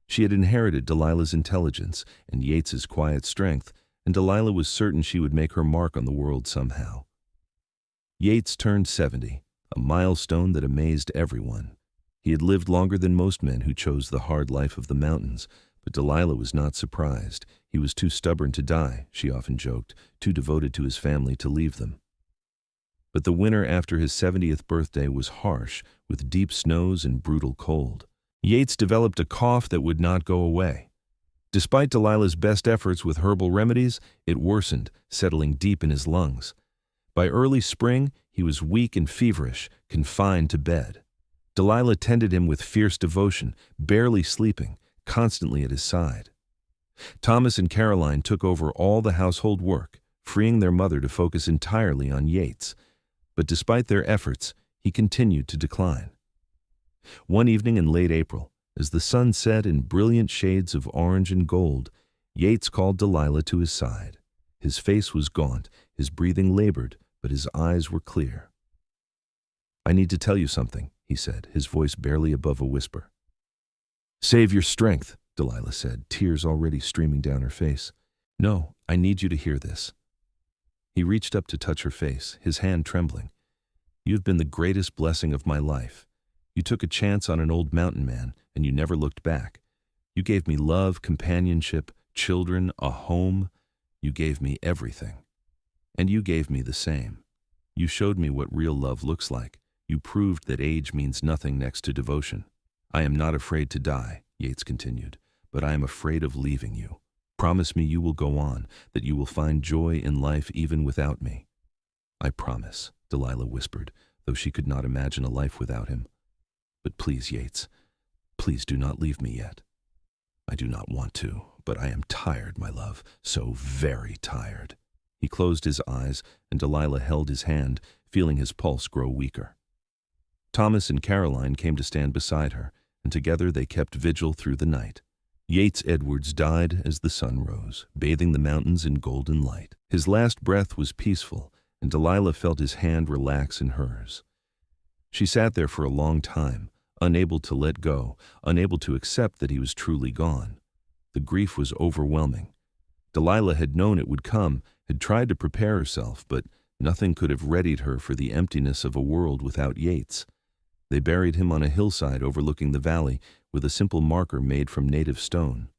She had inherited Delilah's intelligence and Yates's quiet strength, and Delilah was certain she would make her mark on the world somehow. Yates turned 70, a milestone that amazed everyone. He had lived longer than most men who chose the hard life of the mountains, but Delilah was not surprised. He was too stubborn to die, she often joked, too devoted to his family to leave them. But the winter after his 70th birthday was harsh, with deep snows and brutal cold. Yates developed a cough that would not go away. Despite Delilah's best efforts with herbal remedies, it worsened, settling deep in his lungs. By early spring, he was weak and feverish, confined to bed. Delilah tended him with fierce devotion, barely sleeping, constantly at his side. Thomas and Caroline took over all the household work, freeing their mother to focus entirely on Yates. But despite their efforts, he continued to decline. One evening in late April, as the sun set in brilliant shades of orange and gold, Yates called Delilah to his side. His face was gaunt, his breathing labored, but his eyes were clear. "I need to tell you something," he said, his voice barely above a whisper. "Save your strength," Delilah said, tears already streaming down her face. "No, I need you to hear this." He reached up to touch her face, his hand trembling. "You've been the greatest blessing of my life. You took a chance on an old mountain man, and you never looked back. You gave me love, companionship, children, a home. You gave me everything. And you gave me the same. You showed me what real love looks like. You proved that age means nothing next to devotion. I am not afraid to die," Yates continued, "but I am afraid of leaving you. Promise me you will go on, that you will find joy in life even without me." "I promise," Delilah whispered, though she could not imagine a life without him. "But please, Yates, please do not leave me yet." "I do not want to, but I am tired, my love, so very tired." He closed his eyes, and Delilah held his hand, feeling his pulse grow weaker. Thomas and Caroline came to stand beside her, and together they kept vigil through the night. Yates Edwards died as the sun rose, bathing the mountains in golden light. His last breath was peaceful, and Delilah felt his hand relax in hers. She sat there for a long time, unable to let go, unable to accept that he was truly gone. The grief was overwhelming. Delilah had known it would come, had tried to prepare herself, but nothing could have readied her for the emptiness of a world without Yates. They buried him on a hillside overlooking the valley with a simple marker made from native stone.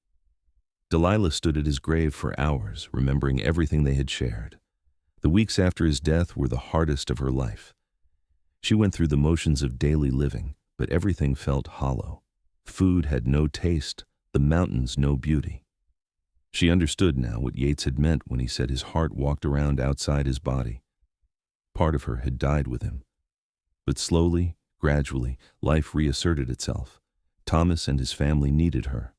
Delilah stood at his grave for hours, remembering everything they had shared. The weeks after his death were the hardest of her life. She went through the motions of daily living, but everything felt hollow. Food had no taste, the mountains no beauty. She understood now what Yates had meant when he said his heart walked around outside his body. Part of her had died with him. But slowly, gradually, life reasserted itself. Thomas and his family needed her.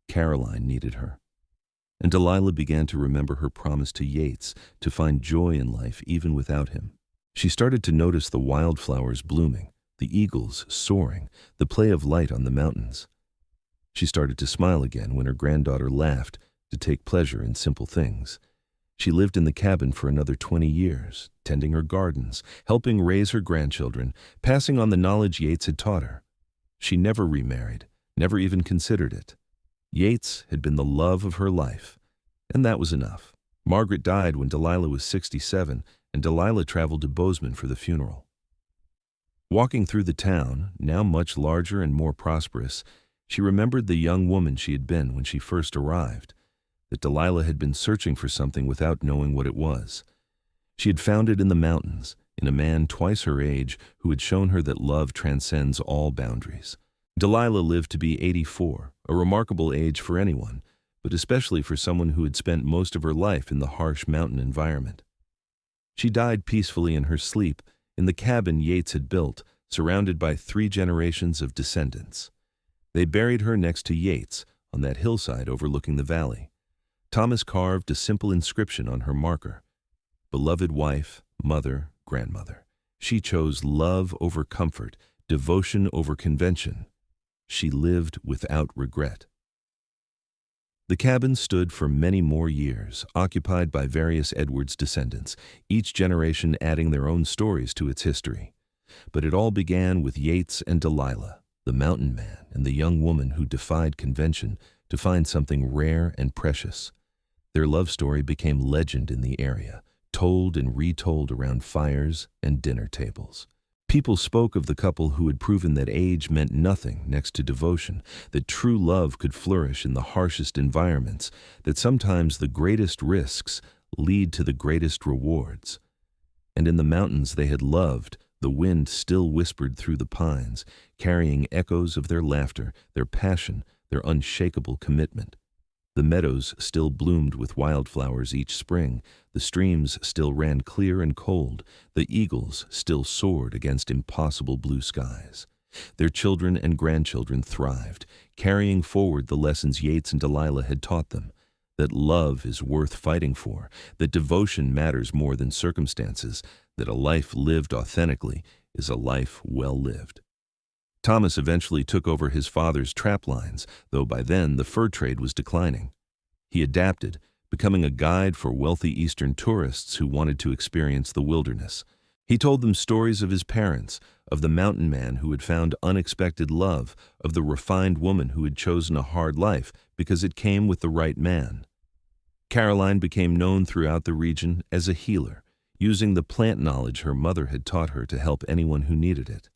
Caroline needed her. And Delilah began to remember her promise to Yates to find joy in life even without him. She started to notice the wildflowers blooming, the eagles soaring, the play of light on the mountains. She started to smile again when her granddaughter laughed, to take pleasure in simple things. She lived in the cabin for another 20 years, tending her gardens, helping raise her grandchildren, passing on the knowledge Yates had taught her. She never remarried, never even considered it. Yates had been the love of her life, and that was enough. Margaret died when Delilah was 67, and Delilah traveled to Bozeman for the funeral. Walking through the town, now much larger and more prosperous, she remembered the young woman she had been when she first arrived, that Delilah had been searching for something without knowing what it was. She had found it in the mountains, in a man twice her age who had shown her that love transcends all boundaries. Delilah lived to be 84, a remarkable age for anyone, but especially for someone who had spent most of her life in the harsh mountain environment. She died peacefully in her sleep, in the cabin Yates had built, surrounded by 3 generations of descendants. They buried her next to Yates, on that hillside overlooking the valley. Thomas carved a simple inscription on her marker. Beloved wife, mother, grandmother. She chose love over comfort, devotion over convention. She lived without regret. The cabin stood for many more years, occupied by various Edwards descendants, each generation adding their own stories to its history. But it all began with Yates and Delilah, the mountain man and the young woman who defied convention to find something rare and precious. Their love story became legend in the area, told and retold around fires and dinner tables. People spoke of the couple who had proven that age meant nothing next to devotion, that true love could flourish in the harshest environments, that sometimes the greatest risks lead to the greatest rewards. And in the mountains they had loved, the wind still whispered through the pines, carrying echoes of their laughter, their passion, their unshakable commitment. The meadows still bloomed with wildflowers each spring, the streams still ran clear and cold, the eagles still soared against impossible blue skies. Their children and grandchildren thrived, carrying forward the lessons Yates and Delilah had taught them, that love is worth fighting for, that devotion matters more than circumstances, that a life lived authentically is a life well lived. Thomas eventually took over his father's trap lines, though by then the fur trade was declining. He adapted, becoming a guide for wealthy Eastern tourists who wanted to experience the wilderness. He told them stories of his parents, of the mountain man who had found unexpected love, of the refined woman who had chosen a hard life because it came with the right man. Caroline became known throughout the region as a healer, using the plant knowledge her mother had taught her to help anyone who needed it.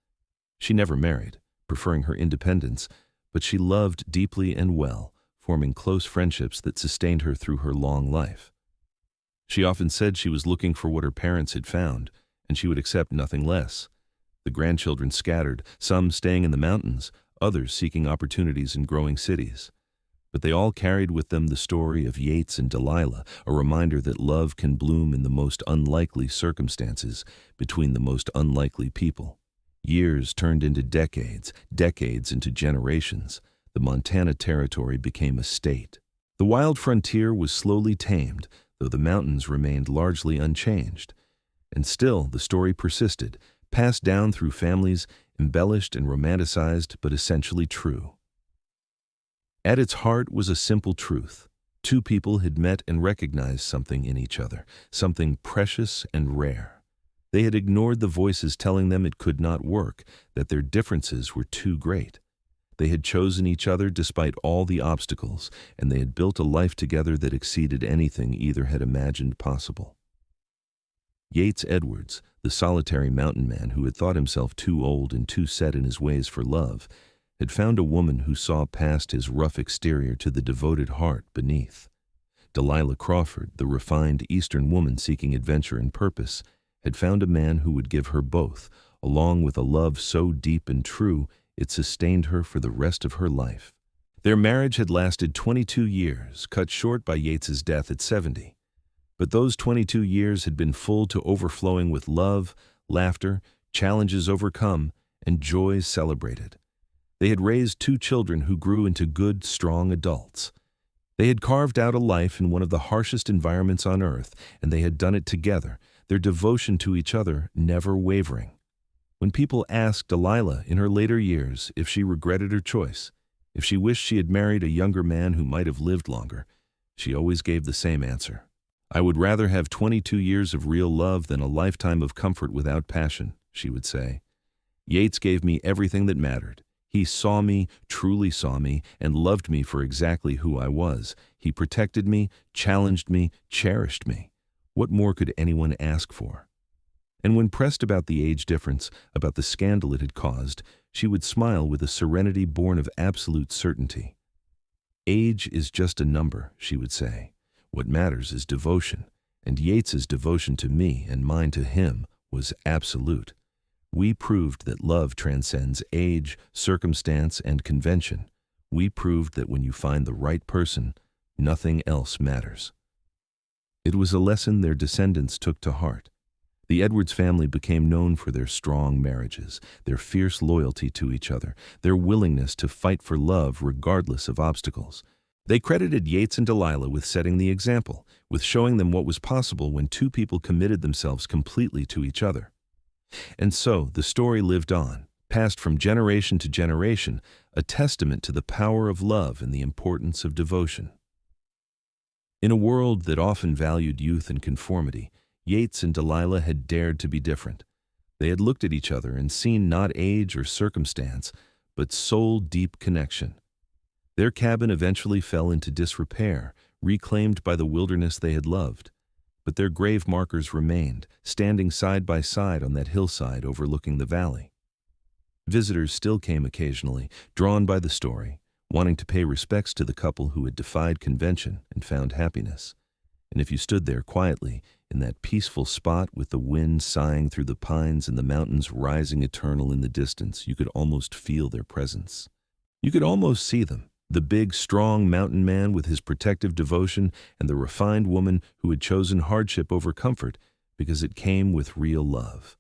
She never married, preferring her independence, but she loved deeply and well, forming close friendships that sustained her through her long life. She often said she was looking for what her parents had found, and she would accept nothing less. The grandchildren scattered, some staying in the mountains, others seeking opportunities in growing cities. But they all carried with them the story of Yates and Delilah, a reminder that love can bloom in the most unlikely circumstances, between the most unlikely people. Years turned into decades, decades into generations. The Montana Territory became a state. The wild frontier was slowly tamed, though the mountains remained largely unchanged. And still the story persisted, passed down through families, embellished and romanticized, but essentially true. At its heart was a simple truth. Two people had met and recognized something in each other, something precious and rare. They had ignored the voices telling them it could not work, that their differences were too great. They had chosen each other despite all the obstacles, and they had built a life together that exceeded anything either had imagined possible. Yates Edwards, the solitary mountain man who had thought himself too old and too set in his ways for love, had found a woman who saw past his rough exterior to the devoted heart beneath. Delilah Crawford, the refined Eastern woman seeking adventure and purpose, had found a man who would give her both, along with a love so deep and true it sustained her for the rest of her life. Their marriage had lasted 22 years, cut short by Yates's death at 70. But those 22 years had been full to overflowing with love, laughter, challenges overcome, and joys celebrated. They had raised 2 children who grew into good, strong adults. They had carved out a life in one of the harshest environments on earth, and they had done it together, their devotion to each other never wavering. When people asked Delilah in her later years if she regretted her choice, if she wished she had married a younger man who might have lived longer, she always gave the same answer. "I would rather have 22 years of real love than a lifetime of comfort without passion," she would say. "Yates gave me everything that mattered. He saw me, truly saw me, and loved me for exactly who I was. He protected me, challenged me, cherished me. What more could anyone ask for?" And when pressed about the age difference, about the scandal it had caused, she would smile with a serenity born of absolute certainty. "Age is just a number," she would say. "What matters is devotion, and Yates's devotion to me and mine to him was absolute. We proved that love transcends age, circumstance, and convention. We proved that when you find the right person, nothing else matters." It was a lesson their descendants took to heart. The Edwards family became known for their strong marriages, their fierce loyalty to each other, their willingness to fight for love regardless of obstacles. They credited Yates and Delilah with setting the example, with showing them what was possible when 2 people committed themselves completely to each other. And so the story lived on, passed from generation to generation, a testament to the power of love and the importance of devotion. In a world that often valued youth and conformity, Yates and Delilah had dared to be different. They had looked at each other and seen not age or circumstance, but soul-deep connection. Their cabin eventually fell into disrepair, reclaimed by the wilderness they had loved. But their grave markers remained, standing side by side on that hillside overlooking the valley. Visitors still came occasionally, drawn by the story, wanting to pay respects to the couple who had defied convention and found happiness. And if you stood there quietly, in that peaceful spot with the wind sighing through the pines and the mountains rising eternal in the distance, you could almost feel their presence. You could almost see them, The big, strong mountain man with his protective devotion, and the refined woman who had chosen hardship over comfort because it came with real love.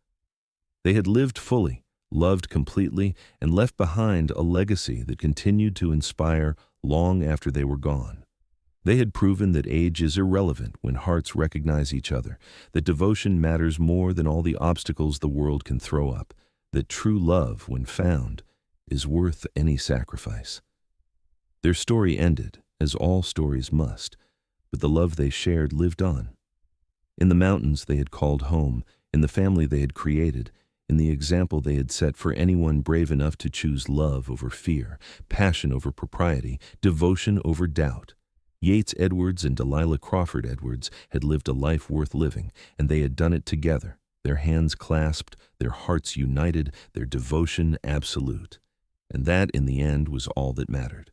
They had lived fully, loved completely, and left behind a legacy that continued to inspire long after they were gone. They had proven that age is irrelevant when hearts recognize each other, that devotion matters more than all the obstacles the world can throw up, that true love, when found, is worth any sacrifice. Their story ended, as all stories must, but the love they shared lived on. In the mountains they had called home, in the family they had created, in the example they had set for anyone brave enough to choose love over fear, passion over propriety, devotion over doubt. Yates Edwards and Delilah Crawford Edwards had lived a life worth living, and they had done it together, their hands clasped, their hearts united, their devotion absolute. And that, in the end, was all that mattered.